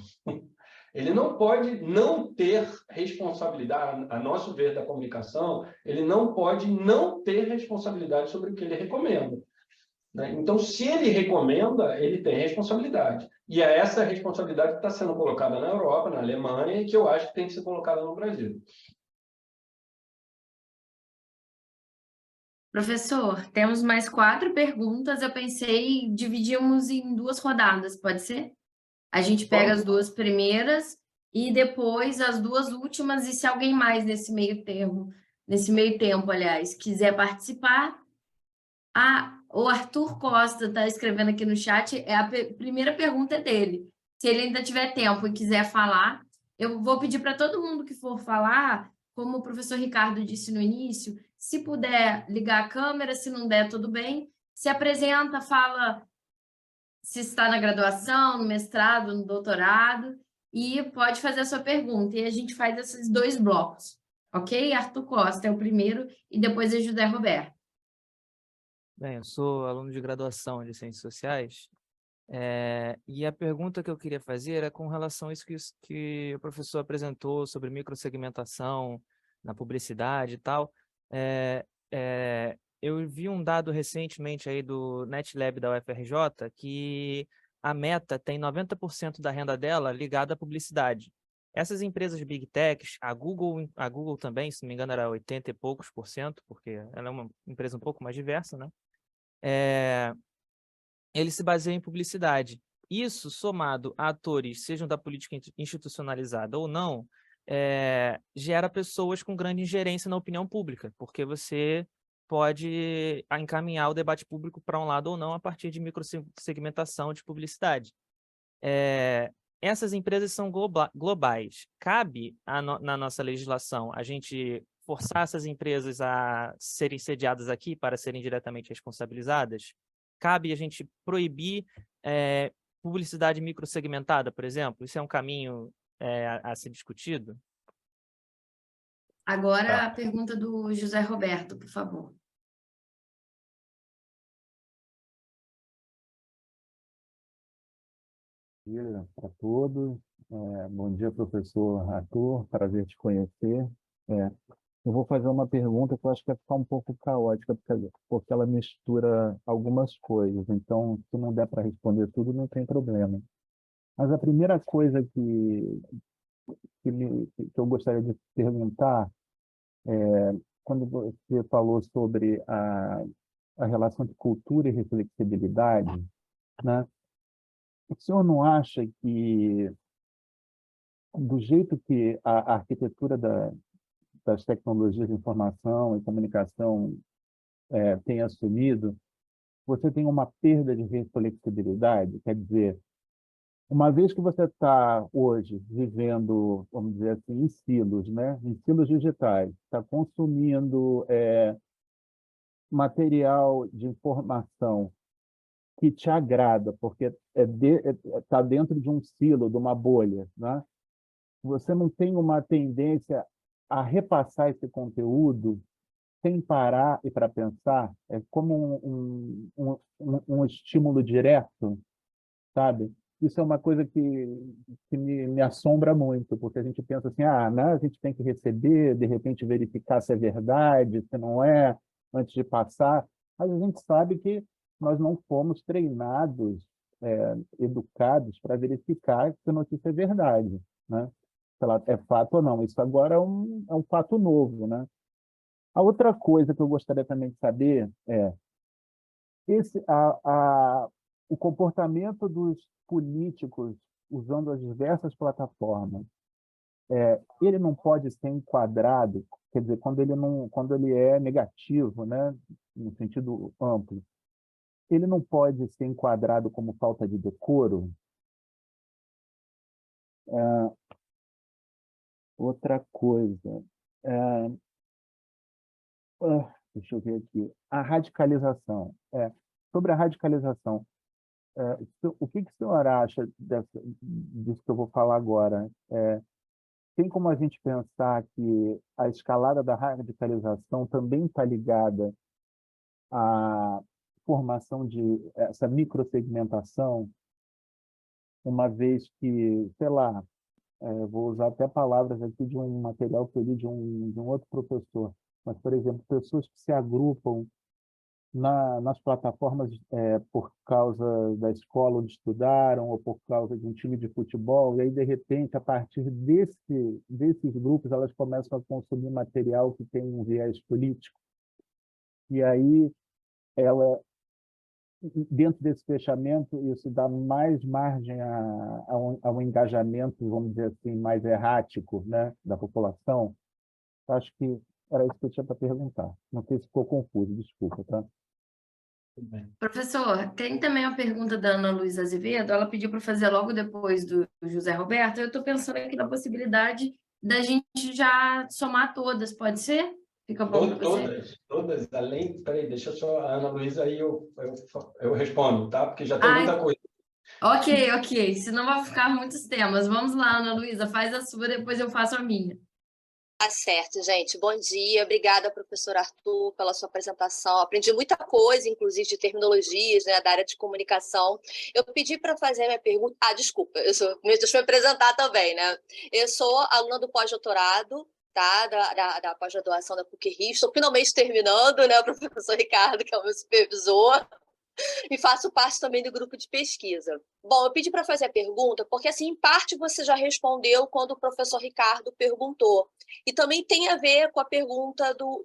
Ele não pode não ter responsabilidade, a nosso ver da comunicação, ele não pode não ter responsabilidade sobre o que ele recomenda. Então, se ele recomenda, ele tem responsabilidade. E é essa responsabilidade que está sendo colocada na Europa, na Alemanha, e que eu acho que tem que ser colocada no Brasil. Professor, temos mais 4 perguntas. Eu pensei dividimos em 2 rodadas, pode ser? A gente pega as 2 primeiras e depois as 2 últimas, e se alguém mais nesse meio tempo, aliás, quiser participar. O Arthur Costa está escrevendo aqui no chat, a primeira pergunta é dele. Se ele ainda tiver tempo e quiser falar, eu vou pedir para todo mundo que for falar, como o professor Ricardo disse no início, se puder ligar a câmera, se não der, tudo bem. Se apresenta, fala se está na graduação, no mestrado, no doutorado, e pode fazer a sua pergunta. E a gente faz esses 2 blocos, ok? Arthur Costa é o primeiro e depois é José Roberto. Bem, eu sou aluno de graduação de Ciências Sociais, e a pergunta que eu queria fazer é com relação a isso que o professor apresentou sobre microsegmentação na publicidade e tal. Eu vi um dado recentemente aí do NetLab da UFRJ que a Meta tem 90% da renda dela ligada à publicidade. Essas empresas Big Techs, a Google também, se não me engano, era 80 e poucos %, porque ela é uma empresa um pouco mais diversa, né? Ele se baseia em publicidade. Isso, somado a atores, sejam da política institucionalizada ou não, gera pessoas com grande ingerência na opinião pública, porque você pode encaminhar o debate público para um lado ou não a partir de microsegmentação de publicidade. essas empresas são globais. Cabe na nossa legislação a gente forçar essas empresas a serem sediadas aqui para serem diretamente responsabilizadas? Cabe a gente proibir publicidade microsegmentada, por exemplo? Isso é um caminho a ser discutido? Agora a pergunta do José Roberto, por favor. Bom dia para todos. Bom dia, professor Arthur. Prazer te conhecer. Eu vou fazer uma pergunta que eu acho que vai ficar um pouco caótica, porque ela mistura algumas coisas. Então, se não der para responder tudo, não tem problema. Mas a primeira coisa que eu gostaria de perguntar, quando você falou sobre a relação de cultura e reflexibilidade, né? O senhor não acha que, do jeito que a arquitetura das tecnologias de informação e comunicação tem assumido, você tem uma perda de reflexibilidade? Quer dizer, uma vez que você está hoje vivendo, vamos dizer assim, em silos, né? Em silos digitais, está consumindo material de informação que te agrada, porque está dentro de um silo, de uma bolha, né? Você não tem uma tendência a repassar esse conteúdo sem parar e para pensar, é como um estímulo direto, sabe? Isso é uma coisa que me assombra muito, porque a gente pensa assim, né, a gente tem que receber, de repente verificar se é verdade, se não é, antes de passar. Mas a gente sabe que nós não fomos treinados, educados para verificar se a notícia é verdade, né? Se ela é fato ou não. Isso agora é um fato novo, né? A outra coisa que eu gostaria também de saber o comportamento dos políticos usando as diversas plataformas. Ele não pode ser enquadrado, quer dizer, quando ele é negativo, né, no sentido amplo, ele não pode ser enquadrado como falta de decoro. Outra coisa, deixa eu ver aqui, a radicalização. Sobre a radicalização, o que o senhor acha disso que eu vou falar agora? Tem como a gente pensar que a escalada da radicalização também está ligada à formação de essa microsegmentação, uma vez que, sei lá, vou usar até palavras aqui de um material que eu li de um outro professor, mas, por exemplo, pessoas que se agrupam nas plataformas por causa da escola onde estudaram ou por causa de um time de futebol, e aí, de repente, a partir desses grupos, elas começam a consumir material que tem um viés político. E aí, dentro desse fechamento, isso dá mais margem a um engajamento, vamos dizer assim, mais errático, né, da população. Acho que era isso que eu tinha para perguntar. Não sei se ficou confuso, desculpa, tá? Professor, tem também uma pergunta da Ana Luísa Azevedo, ela pediu para fazer logo depois do José Roberto, eu estou pensando aqui na possibilidade da gente já somar todas, pode ser? Fica bom para você? Todas, além... Peraí, deixa só a Ana Luísa aí, eu respondo, tá? Porque já tem muita coisa. Ok, senão vai ficar muitos temas. Vamos lá, Ana Luísa, faz a sua, depois eu faço a minha. Tá certo, gente. Bom dia. Obrigada, professor Arthur, pela sua apresentação. Aprendi muita coisa, inclusive de terminologias, né, da área de comunicação. Eu pedi para fazer a minha pergunta... desculpa, deixa eu me apresentar também, né? Eu sou aluna do pós-doutorado, tá? Da pós-graduação da PUC-Rio. Estou finalmente terminando, né? O professor Ricardo, que é o meu supervisor. E faço parte também do grupo de pesquisa. Bom, eu pedi para fazer a pergunta porque, assim, em parte você já respondeu quando o professor Ricardo perguntou. E também tem a ver com a pergunta do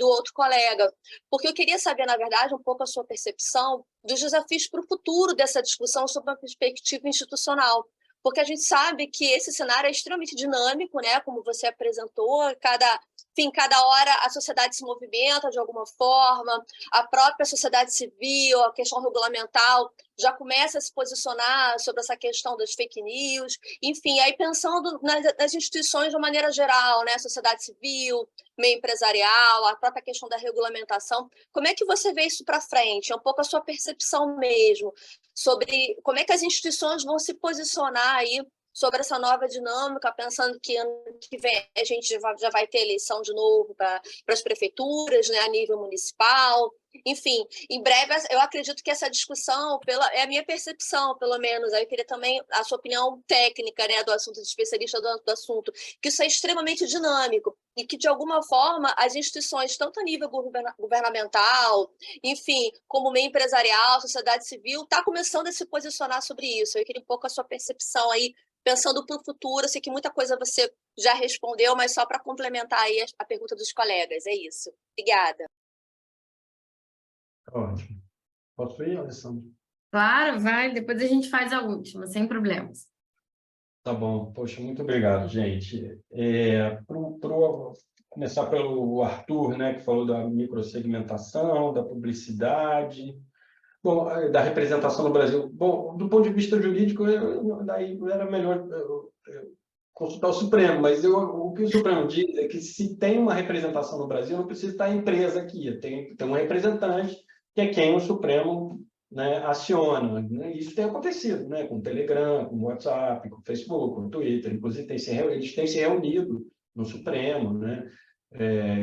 outro colega. Porque eu queria saber, na verdade, um pouco a sua percepção dos desafios para o futuro dessa discussão sob uma perspectiva institucional. porque a gente sabe que esse cenário é extremamente dinâmico, né? Como você apresentou, cada hora a sociedade se movimenta de alguma forma, a própria sociedade civil, a questão regulamental já começa a se posicionar sobre essa questão das fake news, enfim, aí pensando nas instituições de uma maneira geral, né? Sociedade civil, meio empresarial, a própria questão da regulamentação, como é que você vê isso para frente? É um pouco a sua percepção mesmo sobre como é que as instituições vão se posicionar aí sobre essa nova dinâmica, pensando que ano que vem a gente já vai ter eleição de novo para as prefeituras, né, a nível municipal. Enfim, em breve, eu acredito que essa discussão, é a minha percepção, pelo menos, eu queria também a sua opinião técnica, né, do assunto, de especialista do assunto, que isso é extremamente dinâmico e que, de alguma forma, as instituições, tanto a nível governamental, enfim, como meio empresarial, sociedade civil, está começando a se posicionar sobre isso. Eu queria um pouco a sua percepção aí, pensando para o futuro. Eu sei que muita coisa você já respondeu, mas só para complementar aí a pergunta dos colegas, é isso. Obrigada. Ótimo. Posso ir, Alessandro? Claro, vai. Depois a gente faz a última, sem problemas. Tá bom. Poxa, muito obrigado, gente. Começar pelo Arthur, né, que falou da microsegmentação, da publicidade, bom, da representação no Brasil. Bom, do ponto de vista jurídico, daí era melhor consultar o Supremo, mas o que o Supremo diz é que se tem uma representação no Brasil, não precisa estar a empresa aqui, tem um representante, que é quem o Supremo, né, aciona. Né? Isso tem acontecido, né, com o Telegram, com o WhatsApp, com o Facebook, com o Twitter, inclusive eles têm se reunido no Supremo, né?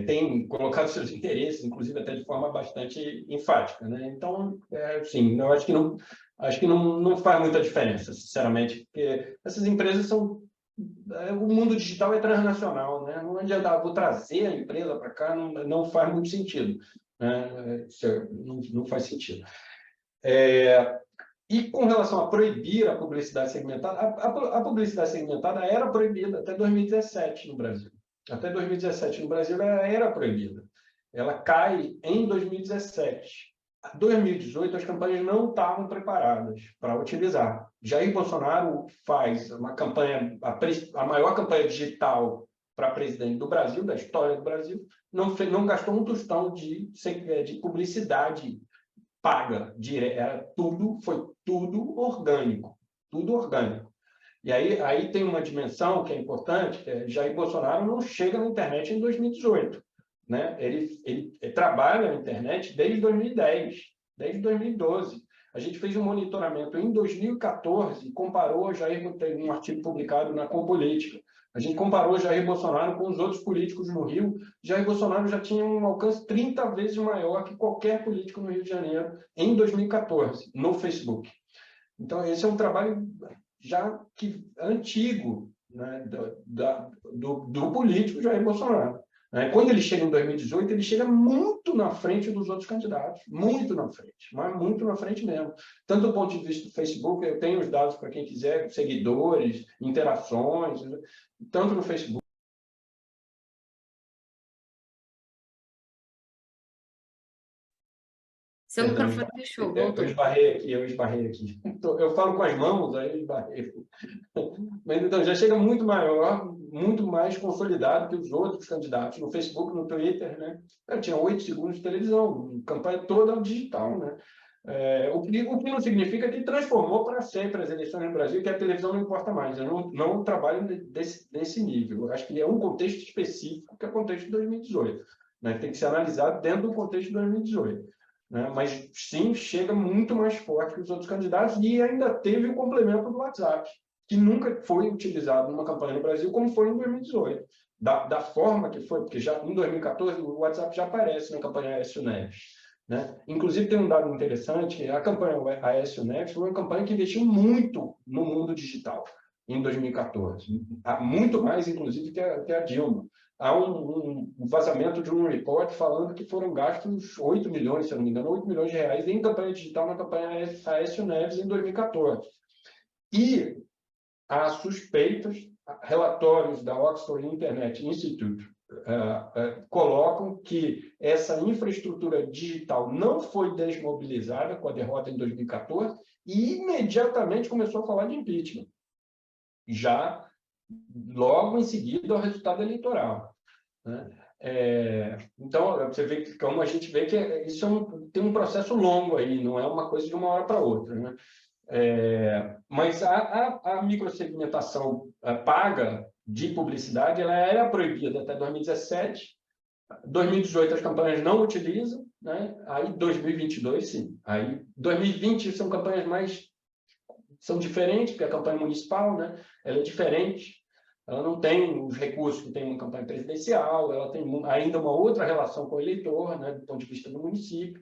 Tem colocado seus interesses, inclusive até de forma bastante enfática, né? Então, sim, eu acho que não faz muita diferença, sinceramente, porque essas empresas são... O mundo digital é transnacional, né? Não adianta, vou trazer a empresa para cá, não faz muito sentido, né? Não faz sentido. E com relação a proibir a publicidade segmentada, a publicidade segmentada era proibida até 2017 no Brasil. Até 2017 no Brasil ela era proibida. Ela cai em 2017. Em 2018 as campanhas não estavam preparadas para utilizar. Jair Bolsonaro faz uma campanha, a maior campanha digital para presidente do Brasil, da história do Brasil, não gastou um tostão de publicidade paga, foi tudo orgânico, tudo orgânico. E aí tem uma dimensão que é importante, que é Jair Bolsonaro não chega na internet em 2018, né? Ele trabalha na internet desde 2010, desde 2012. A gente fez um monitoramento em 2014 e comparou Jair, tem um artigo publicado na Compolítica. A gente comparou Jair Bolsonaro com os outros políticos no Rio. Jair Bolsonaro já tinha um alcance 30 vezes maior que qualquer político no Rio de Janeiro em 2014, no Facebook. Então, esse é um trabalho já antigo, né, do político Jair Bolsonaro. Quando ele chega em 2018, ele chega muito na frente dos outros candidatos, muito na frente, mas muito na frente mesmo. Tanto do ponto de vista do Facebook, eu tenho os dados para quem quiser, seguidores, interações, tanto no Facebook. Seu microfone fechou, voltou. Eu esbarrei aqui. Eu falo com as mãos, aí eu esbarrei. Mas então já chega muito maior, muito mais consolidado que os outros candidatos no Facebook, no Twitter, né? Eu tinha 8 segundos de televisão, campanha toda digital, né? O que não significa que transformou para sempre as eleições no Brasil, que a televisão não importa mais. Eu não trabalho desse nível. Eu acho que é um contexto específico, que é o contexto de 2018. Né? Tem que ser analisado dentro do contexto de 2018. Né? Mas, sim, chega muito mais forte que os outros candidatos e ainda teve o complemento do WhatsApp, que nunca foi utilizado numa campanha no Brasil como foi em 2018. Da forma que foi, porque já em 2014 o WhatsApp já aparece na campanha Aécio Neves. Né? Inclusive, tem um dado interessante, que a campanha Aécio Neves foi uma campanha que investiu muito no mundo digital em 2014. Muito mais, inclusive, que a Dilma. Há um vazamento de um report falando que foram gastos 8 milhões, se eu não me engano, 8 milhões de reais em campanha digital na campanha Aécio Neves em 2014. E há suspeitas, relatórios da Oxford Internet Institute colocam que essa infraestrutura digital não foi desmobilizada com a derrota em 2014 e imediatamente começou a falar de impeachment. já logo em seguida ao resultado eleitoral, né? Então, você vê que, como a gente vê que isso tem um processo longo aí, não é uma coisa de uma hora para outra, né? Mas a microsegmentação paga de publicidade, ela era proibida até 2017. 2018 as campanhas não utilizam, né? Aí 2022 sim. Aí 2020 são campanhas são diferentes, porque a campanha municipal, né, ela é diferente. Ela não tem os recursos que tem uma campanha presidencial, ela tem ainda uma outra relação com o eleitor, né, do ponto de vista do município,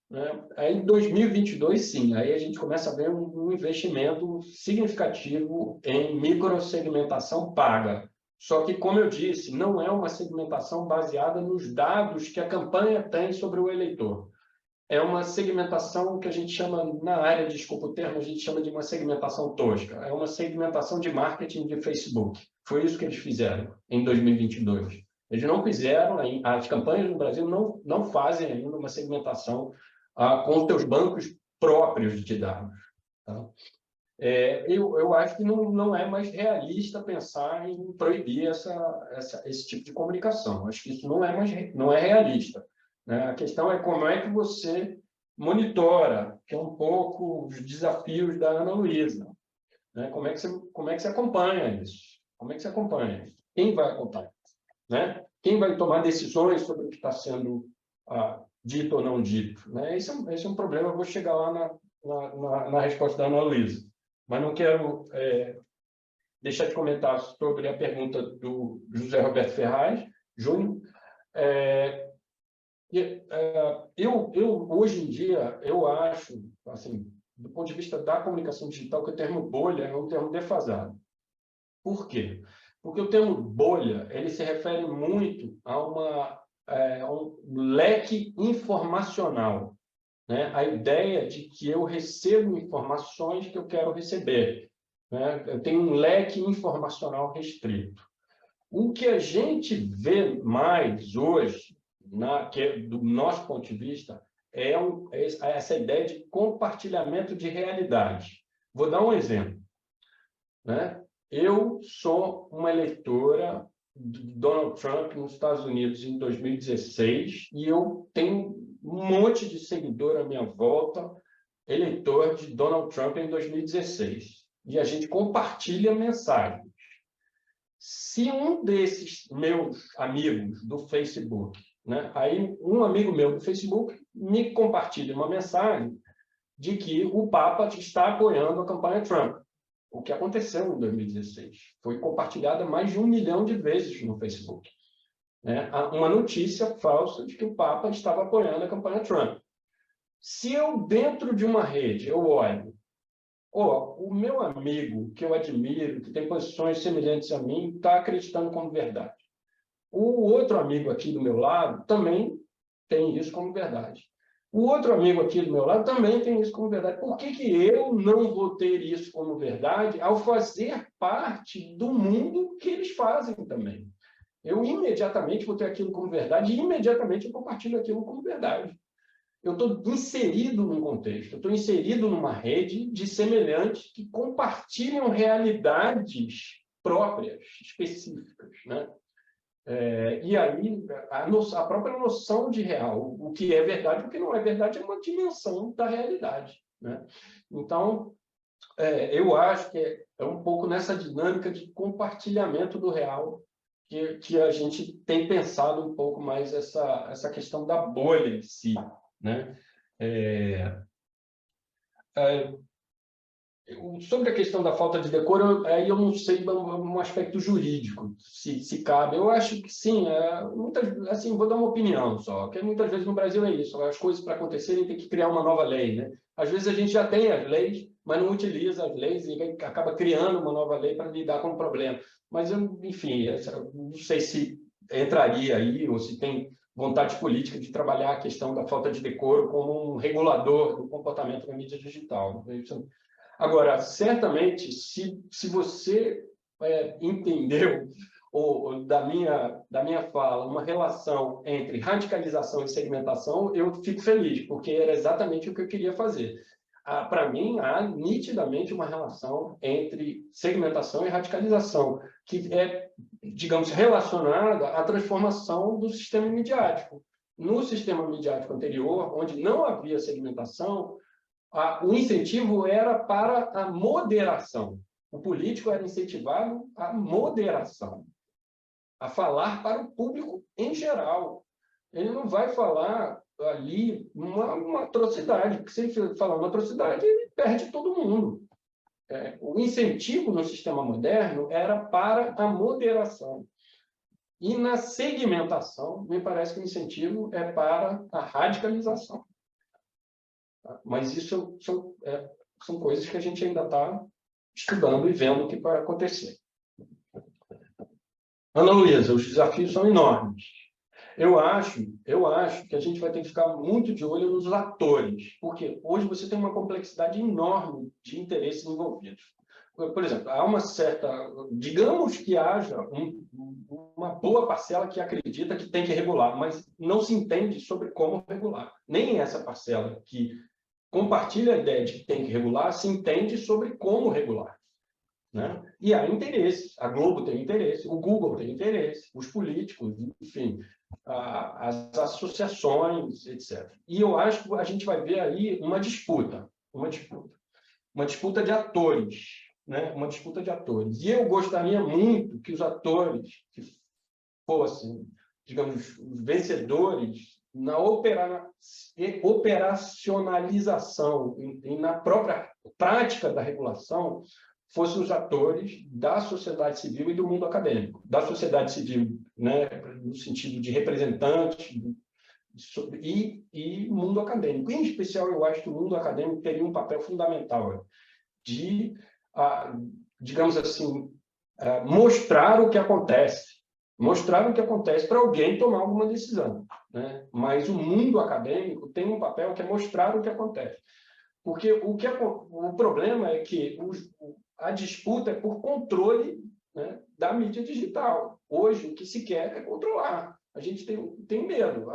né? Aí, em 2022, sim, aí a gente começa a ver um investimento significativo em microsegmentação paga. Só que, como eu disse, não é uma segmentação baseada nos dados que a campanha tem sobre o eleitor. É uma segmentação que a gente chama, na área, desculpa o termo, a gente chama de uma segmentação tosca. É uma segmentação de marketing de Facebook. Foi isso que eles fizeram em 2022. Eles não fizeram, as campanhas no Brasil não fazem ainda uma segmentação com seus bancos próprios de dados. Tá? Eu acho que não é mais realista pensar em proibir esse tipo de comunicação. Acho que isso não é realista. Né? A questão é como é que você monitora, que é um pouco os desafios da Ana Luísa. Né? Como é que você acompanha isso? Como é que você acompanha isso? Quem vai acompanhar? Né? Quem vai tomar decisões sobre o que está sendo dito ou não dito? Né? Esse é um problema, eu vou chegar lá na resposta da Ana Luísa. Mas não quero deixar de comentar sobre a pergunta do José Roberto Ferraz Júnior. Hoje em dia, eu acho, assim, do ponto de vista da comunicação digital, que o termo bolha é um termo defasado. Por quê? Porque o termo bolha, ele se refere muito a um leque informacional, né? A ideia de que eu recebo informações que eu quero receber, né? Eu tenho um leque informacional restrito. O que a gente vê mais hoje, do nosso ponto de vista, é essa ideia de compartilhamento de realidade. Vou dar um exemplo. Né? Eu sou uma eleitora de Donald Trump nos Estados Unidos em 2016 e eu tenho um monte de seguidor à minha volta, eleitor de Donald Trump em 2016. E a gente compartilha mensagens. Se um desses meus amigos do Facebook, né, aí um amigo meu do Facebook me compartilha uma mensagem de que o Papa está apoiando a campanha Trump. O que aconteceu em 2016. Foi compartilhada mais de 1 milhão de vezes no Facebook. Né? Uma notícia falsa de que o Papa estava apoiando a campanha Trump. Se eu, dentro de uma rede, eu olho, o meu amigo, que eu admiro, que tem posições semelhantes a mim, está acreditando como verdade. O outro amigo aqui do meu lado também tem isso como verdade. O outro amigo aqui do meu lado também tem isso como verdade. Por que eu não vou ter isso como verdade ao fazer parte do mundo que eles fazem também? Eu imediatamente vou ter aquilo como verdade e imediatamente eu compartilho aquilo como verdade. Eu estou inserido num contexto, eu estou inserido numa rede de semelhantes que compartilham realidades próprias, específicas, né? E aí, a própria noção de real, o que é verdade e o que não é verdade, é uma dimensão da realidade. Né? Então, eu acho que é um pouco nessa dinâmica de compartilhamento do real que a gente tem pensado um pouco mais essa questão da bolha em si. Né? Sobre a questão da falta de decoro, aí eu não sei um aspecto jurídico, se cabe. Eu acho que sim, assim, vou dar uma opinião só, que muitas vezes no Brasil é isso, as coisas para acontecerem tem que criar uma nova lei. Né? Às vezes a gente já tem as leis, mas não utiliza as leis e acaba criando uma nova lei para lidar com o problema. Mas, enfim, não sei se entraria aí ou se tem vontade política de trabalhar a questão da falta de decoro como um regulador do comportamento da mídia digital. Agora, certamente, se você entendeu da minha fala uma relação entre radicalização e segmentação, eu fico feliz, porque era exatamente o que eu queria fazer. Para mim, há nitidamente uma relação entre segmentação e radicalização, que é, digamos, relacionada à transformação do sistema midiático. No sistema midiático anterior, onde não havia segmentação, o incentivo era para a moderação. O político era incentivado à moderação, a falar para o público em geral. Ele não vai falar ali uma atrocidade, porque se ele falar uma atrocidade, ele perde todo mundo. O incentivo no sistema moderno era para a moderação. E na segmentação, me parece que o incentivo é para a radicalização. Mas isso são coisas que a gente ainda está estudando e vendo o que vai acontecer. Ana Luísa, os desafios são enormes. Eu acho que a gente vai ter que ficar muito de olho nos atores, porque hoje você tem uma complexidade enorme de interesses envolvidos. Por exemplo, há uma certa... Digamos que haja uma boa parcela que acredita que tem que regular, mas não se entende sobre como regular. Nem essa parcela que compartilha a ideia de que tem que regular se entende sobre como regular. Né? E há interesses. A Globo tem interesse, o Google tem interesse, os políticos, enfim, as associações, etc. E eu acho que a gente vai ver aí uma disputa de atores, né? Uma disputa de atores. E eu gostaria muito que os atores que fossem, digamos, os vencedores na operacionalização e na própria prática da regulação fossem os atores da sociedade civil e do mundo acadêmico. Da sociedade civil, né, no sentido de representante, e mundo acadêmico. Em especial, eu acho que o mundo acadêmico teria um papel fundamental de, digamos assim, mostrar o que acontece para alguém tomar alguma decisão. Né? Mas o mundo acadêmico tem um papel que é mostrar o que acontece. Porque o problema é que a disputa é por controle, né, da mídia digital. Hoje, o que se quer é controlar. A gente tem medo.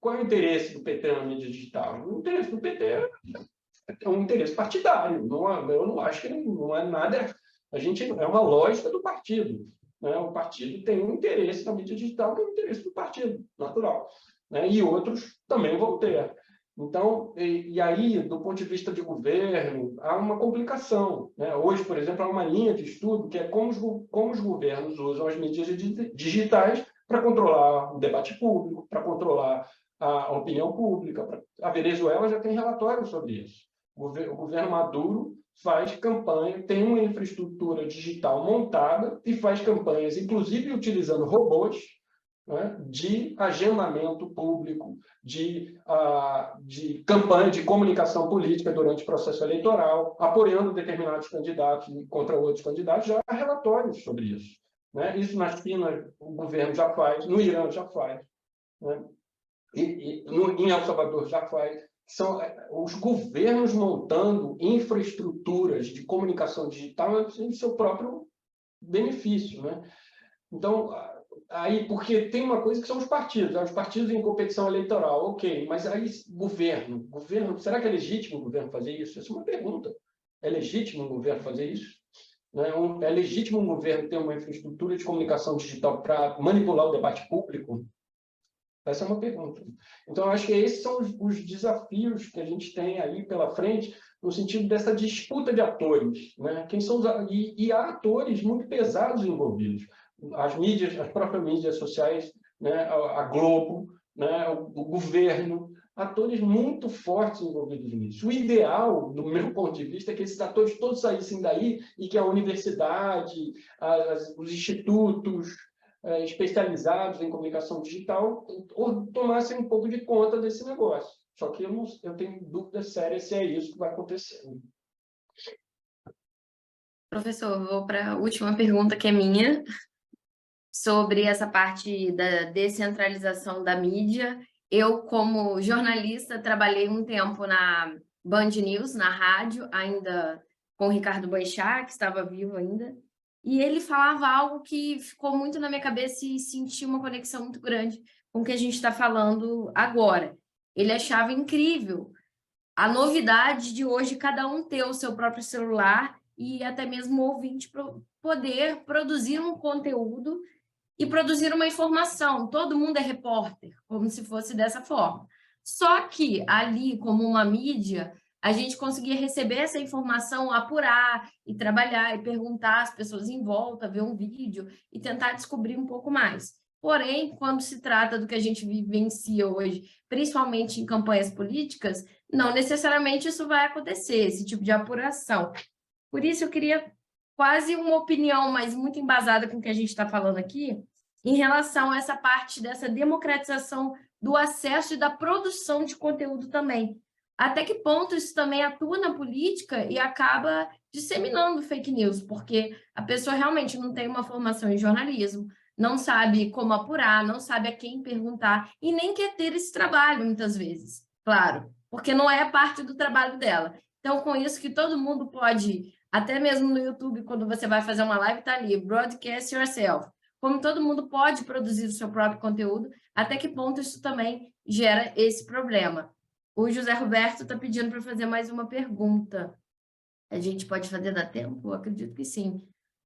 Qual é o interesse do PT na mídia digital? O interesse do PT é um interesse partidário. Eu não acho que não é nada... é uma lógica do partido. Né? O partido tem um interesse na mídia digital, que é o interesse do partido, natural. Né? E outros também vão ter. Então, e aí, do ponto de vista de governo, há uma complicação. Né? Hoje, por exemplo, há uma linha de estudo que é como os governos usam as mídias digitais para controlar o debate público, para controlar a opinião pública. A Venezuela já tem relatórios sobre isso. O governo Maduro faz campanha, tem uma infraestrutura digital montada e faz campanhas, inclusive utilizando robôs, né, de agendamento público, de campanha de comunicação política durante o processo eleitoral, apoiando determinados candidatos contra outros candidatos. Já há relatórios sobre isso. Né? Isso na China o governo já faz, no Irã já faz, né? Em El Salvador já faz. São os governos montando infraestruturas de comunicação digital em seu próprio benefício. Né? Então, aí, porque tem uma coisa que são os partidos em competição eleitoral, ok, mas aí governo, será que é legítimo o governo fazer isso? Essa é uma pergunta. É legítimo o governo fazer isso? Né? É legítimo o governo ter uma infraestrutura de comunicação digital para manipular o debate público? Essa é uma pergunta. Então, eu acho que esses são os desafios que a gente tem aí pela frente, no sentido dessa disputa de atores. Né? E há atores muito pesados envolvidos. As próprias mídias sociais, né? A Globo, né? O governo, atores muito fortes envolvidos nisso. O ideal, do meu ponto de vista, é que esses atores todos saíssem daí e que a universidade, os institutos especializados em comunicação digital tomassem um pouco de conta desse negócio. Só que eu tenho dúvidas sérias se é isso que vai acontecer. Professor, vou para a última pergunta, que é minha, sobre essa parte da descentralização da mídia. Eu, como jornalista, trabalhei um tempo na Band News, na rádio, ainda com o Ricardo Boechat, que estava vivo ainda, e ele falava algo que ficou muito na minha cabeça e senti uma conexão muito grande com o que a gente está falando agora. Ele achava incrível a novidade de hoje cada um ter o seu próprio celular e até mesmo o ouvinte poder produzir um conteúdo e produzir uma informação. Todo mundo é repórter, como se fosse dessa forma. Só que ali, como uma mídia, a gente conseguia receber essa informação, apurar e trabalhar e perguntar às pessoas em volta, ver um vídeo e tentar descobrir um pouco mais. Porém, quando se trata do que a gente vivencia hoje, principalmente em campanhas políticas, não necessariamente isso vai acontecer, esse tipo de apuração. Por isso, eu queria quase uma opinião, mas muito embasada com o que a gente está falando aqui, em relação a essa parte dessa democratização do acesso e da produção de conteúdo também. Até que ponto isso também atua na política e acaba disseminando fake news, porque a pessoa realmente não tem uma formação em jornalismo, não sabe como apurar, não sabe a quem perguntar e nem quer ter esse trabalho, muitas vezes, claro, porque não é parte do trabalho dela. Então, com isso que todo mundo pode, até mesmo no YouTube, quando você vai fazer uma live, está ali, broadcast yourself. Como todo mundo pode produzir o seu próprio conteúdo, até que ponto isso também gera esse problema. O José Roberto está pedindo para fazer mais uma pergunta. A gente pode fazer, dá tempo? Eu acredito que sim.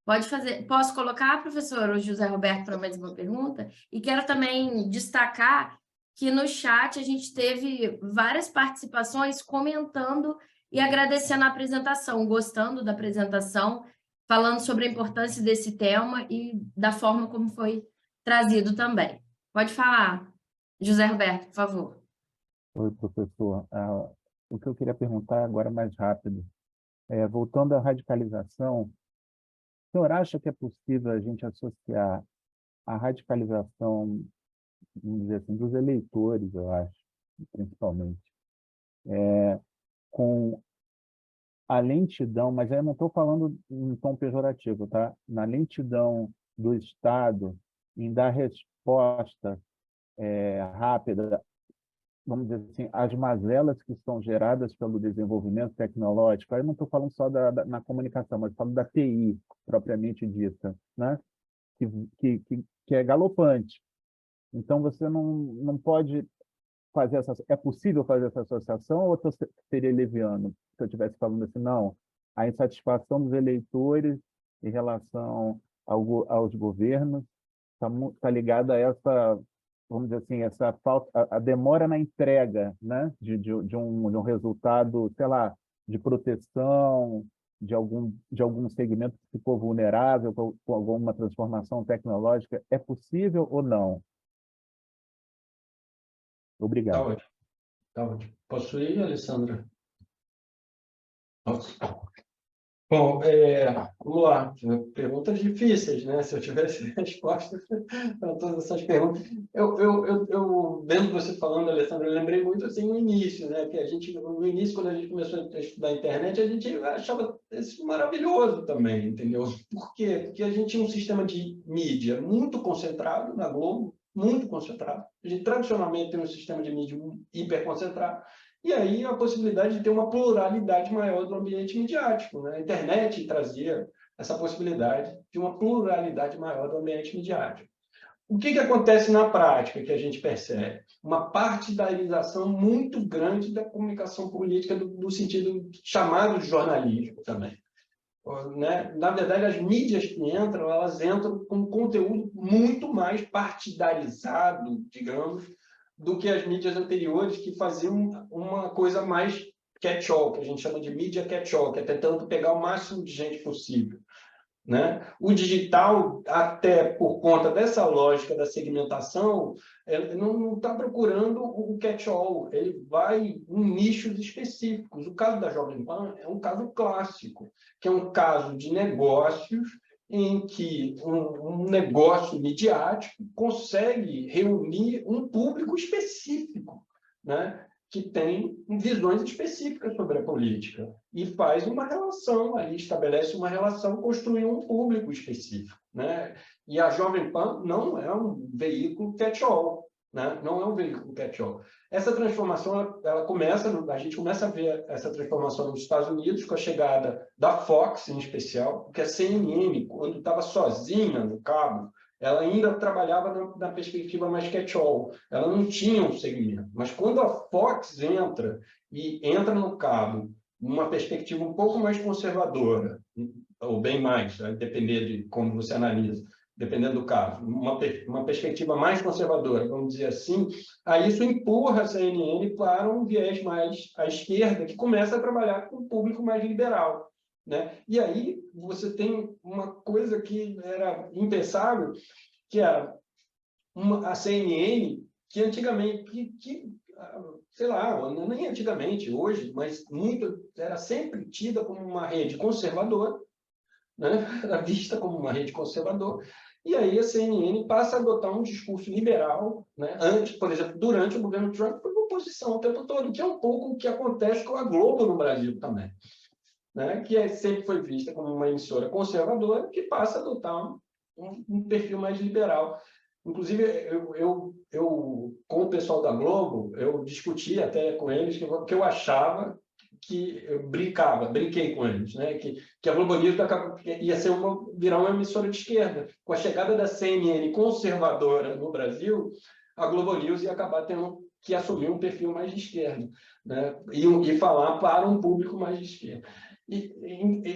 Pode fazer. Posso colocar, professor, o José Roberto para mais uma pergunta? E quero também destacar que no chat a gente teve várias participações comentando e agradecendo a apresentação, gostando da apresentação, falando sobre a importância desse tema e da forma como foi trazido também. Pode falar, José Roberto, por favor. Oi, professor. O que eu queria perguntar agora mais rápido. Voltando à radicalização, o senhor acha que é possível a gente associar a radicalização, vamos dizer assim, dos eleitores, eu acho, principalmente, com a lentidão, mas aí eu não estou falando em tom pejorativo, tá? Na lentidão do Estado em dar resposta rápida, vamos dizer assim, as mazelas que são geradas pelo desenvolvimento tecnológico. Aí eu não estou falando só na comunicação, mas falo da TI, propriamente dita, né? Que é galopante. Então, você não pode fazer essa... É possível fazer essa associação ou eu seria leviano se eu estivesse falando assim, não, a insatisfação dos eleitores em relação aos governos está ligada a essa, vamos dizer assim, essa falta, a demora na entrega, né, de um resultado, sei lá, de proteção de algum segmento que ficou vulnerável com alguma transformação tecnológica. É possível ou não? Obrigado. Tá ótimo. Tá ótimo. Posso ir, Alessandra? Nossa. Bom, vamos lá. Perguntas difíceis, né? Se eu tivesse resposta para todas essas perguntas. Eu vendo você falando, Alessandra, eu lembrei muito assim no início, né? Que no início, quando a gente começou a estudar a internet, a gente achava isso maravilhoso também, entendeu? Por quê? Porque a gente tinha um sistema de mídia muito concentrado na Globo, muito concentrado. A gente tradicionalmente tem um sistema de mídia hiperconcentrado. E aí a possibilidade de ter uma pluralidade maior do ambiente midiático, né? A internet trazia essa possibilidade de uma pluralidade maior do ambiente midiático. O que acontece na prática que a gente percebe? Uma partidarização muito grande da comunicação política no sentido chamado de jornalismo também. Né? Na verdade, as mídias que entram, elas entram com conteúdo muito mais partidarizado, digamos, do que as mídias anteriores, que faziam uma coisa mais catch-all, que a gente chama de mídia catch-all, que é tentando pegar o máximo de gente possível. Né? O digital, até por conta dessa lógica da segmentação, não está procurando o catch-all, ele vai em nichos específicos. O caso da Jovem Pan é um caso clássico, que é um caso de negócios em que um negócio midiático consegue reunir um público específico, né? Que tem visões específicas sobre a política e faz uma relação ali, estabelece uma relação, construindo um público específico, né? E a Jovem Pan não é um veículo catch-all, né? Não é um veículo catch-all. Essa transformação, ela começa, a gente começa a ver essa transformação nos Estados Unidos com a chegada da Fox, em especial, porque a CNN, quando estava sozinha no cabo, ela ainda trabalhava na perspectiva mais catch-all, ela não tinha um segmento. Mas quando a Fox entra no cabo uma perspectiva um pouco mais conservadora, ou bem mais, vai depender de como você analisa, dependendo do caso, uma perspectiva mais conservadora, vamos dizer assim, aí isso empurra a CNN para um viés mais à esquerda, que começa a trabalhar com um público mais liberal, né? E aí você tem uma coisa que era impensável, que era a CNN, que antigamente, sei lá, nem antigamente, hoje, mas muito, era sempre tida como uma rede conservadora, né? Era vista como uma rede conservadora, e aí a CNN passa a adotar um discurso liberal, né? Antes, por exemplo, durante o governo Trump, foi uma oposição o tempo todo, que é um pouco o que acontece com a Globo no Brasil também, né? Que sempre foi vista como uma emissora conservadora, que passa a adotar um perfil mais liberal. Inclusive, eu com o pessoal da Globo, eu discuti até com eles que eu achava que eu brinquei com eles, né? Que a Globo News ia virar uma emissora de esquerda. Com a chegada da CNN conservadora no Brasil, a Globo News ia acabar tendo que assumir um perfil mais de esquerda, né? E falar para um público mais de esquerda. E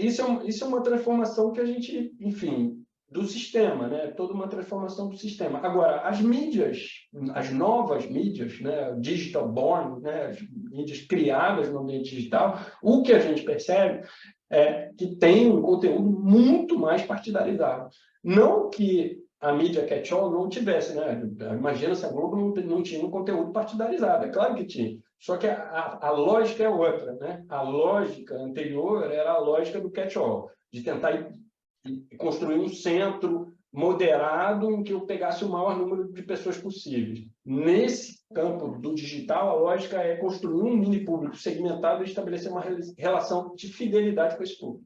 isso é uma transformação que a gente, enfim, do sistema, né? Toda uma transformação do sistema. Agora, as mídias, as novas mídias, né? Digital born, né? As mídias criadas no ambiente digital, o que a gente percebe é que tem um conteúdo muito mais partidarizado. Não que a mídia catch-all não tivesse, né? Imagina se a Globo não tinha um conteúdo partidarizado. É claro que tinha. Só que a lógica é outra, né? A lógica anterior era a lógica do catch-all, de tentar construir um centro moderado em que eu pegasse o maior número de pessoas possíveis. Nesse campo do digital, a lógica é construir um mini público segmentado e estabelecer uma relação de fidelidade com esse público.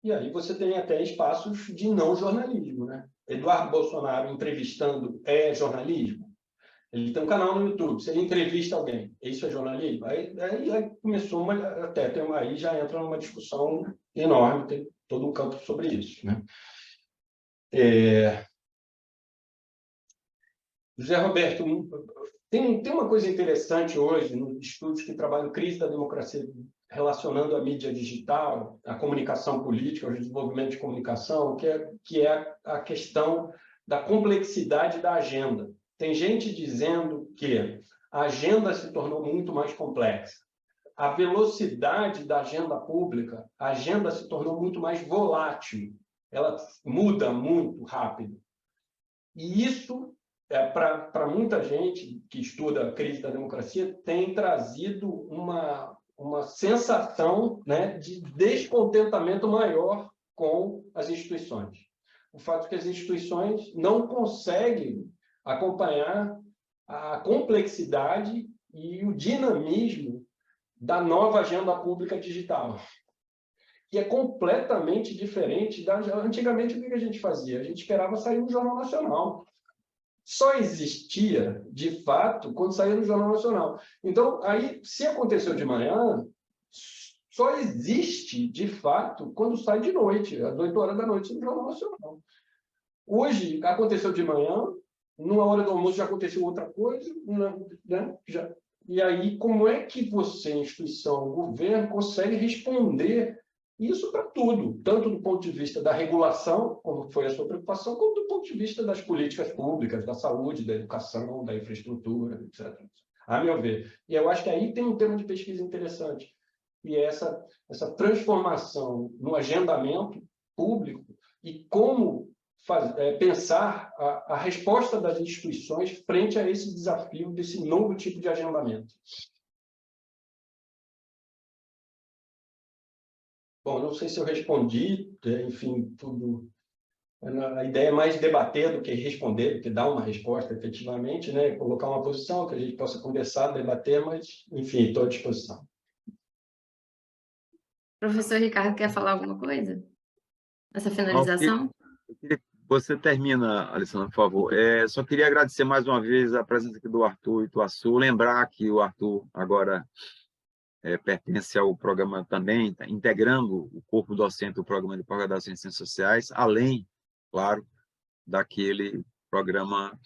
E aí você tem até espaços de não jornalismo, né? Eduardo Bolsonaro entrevistando é jornalismo? Ele tem um canal no YouTube, se ele entrevista alguém, isso é jornalismo? Aí começou aí já entra numa discussão enorme, tem todo um campo sobre isso, né? José Roberto, tem uma coisa interessante hoje nos estudos que trabalham crise da democracia, relacionando a mídia digital, a comunicação política, o desenvolvimento de comunicação, que é a questão da complexidade da agenda. Tem gente dizendo que a agenda se tornou muito mais complexa. A velocidade da agenda pública, a agenda se tornou muito mais volátil. Ela muda muito rápido. E isso, para muita gente que estuda a crise da democracia, tem trazido uma sensação, né, de descontentamento maior com as instituições. O fato que as instituições não conseguem acompanhar a complexidade e o dinamismo da nova agenda pública digital, que é completamente diferente da... Antigamente, o que a gente fazia? A gente esperava sair no Jornal Nacional. Só existia, de fato, quando saía no Jornal Nacional. Então, aí, se aconteceu de manhã, só existe, de fato, quando sai de noite, às 8 horas da noite, no Jornal Nacional. Hoje, aconteceu de manhã, numa hora do almoço já aconteceu outra coisa, né? E aí, como é que você, instituição, governo, consegue responder isso para tudo, tanto do ponto de vista da regulação, como foi a sua preocupação, como do ponto de vista das políticas públicas, da saúde, da educação, da infraestrutura, etc. A meu ver. E eu acho que aí tem um tema de pesquisa interessante, e é essa transformação no agendamento público e como pensar a resposta das instituições frente a esse desafio desse novo tipo de agendamento. Bom, não sei se eu respondi, enfim, tudo. A ideia é mais debater do que responder, do que dar uma resposta efetivamente, né? Colocar uma posição que a gente possa conversar, debater, mas, enfim, estou à disposição. Professor Ricardo, quer falar alguma coisa? Essa finalização? Você termina, Alessandra, por favor. Só queria agradecer mais uma vez a presença aqui do Arthur e do Ituaçu, lembrar que o Arthur agora pertence ao programa também, tá integrando o corpo docente do programa de pós-graduação em Ciências Sociais, além, claro, daquele programa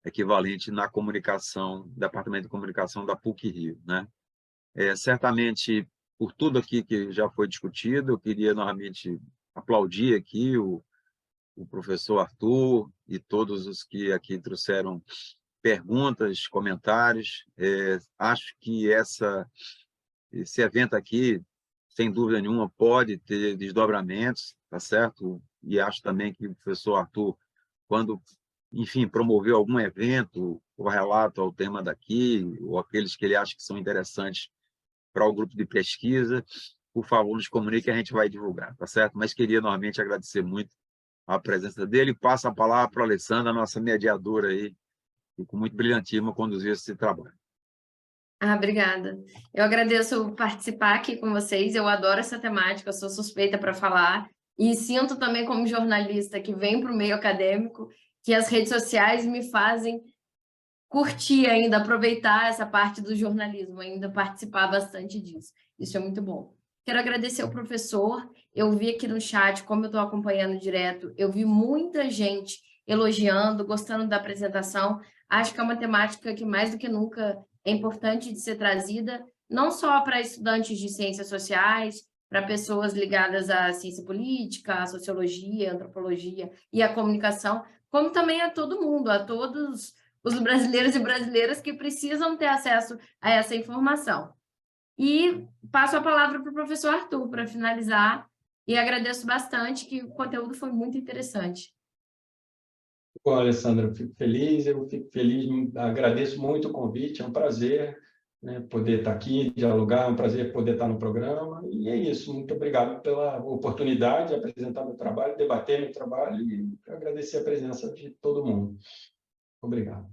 equivalente na comunicação, Departamento de Comunicação da PUC-Rio, né? Certamente, por tudo aqui que já foi discutido, eu queria novamente aplaudir aqui o professor Arthur e todos os que aqui trouxeram perguntas, comentários. Acho que esse evento aqui, sem dúvida nenhuma, pode ter desdobramentos, tá certo? E acho também que o professor Arthur, quando, enfim, promoveu algum evento, ou relato ao tema daqui, ou aqueles que ele acha que são interessantes para o grupo de pesquisa, por favor, nos comunique que a gente vai divulgar, tá certo? Mas queria, novamente, agradecer muito a presença dele e passo a palavra para a Alessandra, nossa mediadora aí, que com muito brilhantismo conduziu esse trabalho. Obrigada. Eu agradeço participar aqui com vocês, eu adoro essa temática, eu sou suspeita para falar, e sinto também como jornalista que vem para o meio acadêmico, que as redes sociais me fazem curtir ainda, aproveitar essa parte do jornalismo, ainda participar bastante disso. Isso é muito bom. Quero agradecer ao professor, eu vi aqui no chat, como eu estou acompanhando direto, eu vi muita gente elogiando, gostando da apresentação. Acho que é uma temática que mais do que nunca é importante de ser trazida, não só para estudantes de ciências sociais, para pessoas ligadas à ciência política, à sociologia, à antropologia e à comunicação, como também a todo mundo, a todos os brasileiros e brasileiras que precisam ter acesso a essa informação. E passo a palavra para o professor Arthur para finalizar, e agradeço bastante, que o conteúdo foi muito interessante. Bom, Alessandra, eu fico feliz, agradeço muito o convite, é um prazer, né, poder estar aqui, dialogar, é um prazer poder estar no programa, e é isso, muito obrigado pela oportunidade de apresentar meu trabalho, debater meu trabalho, e agradecer a presença de todo mundo. Obrigado.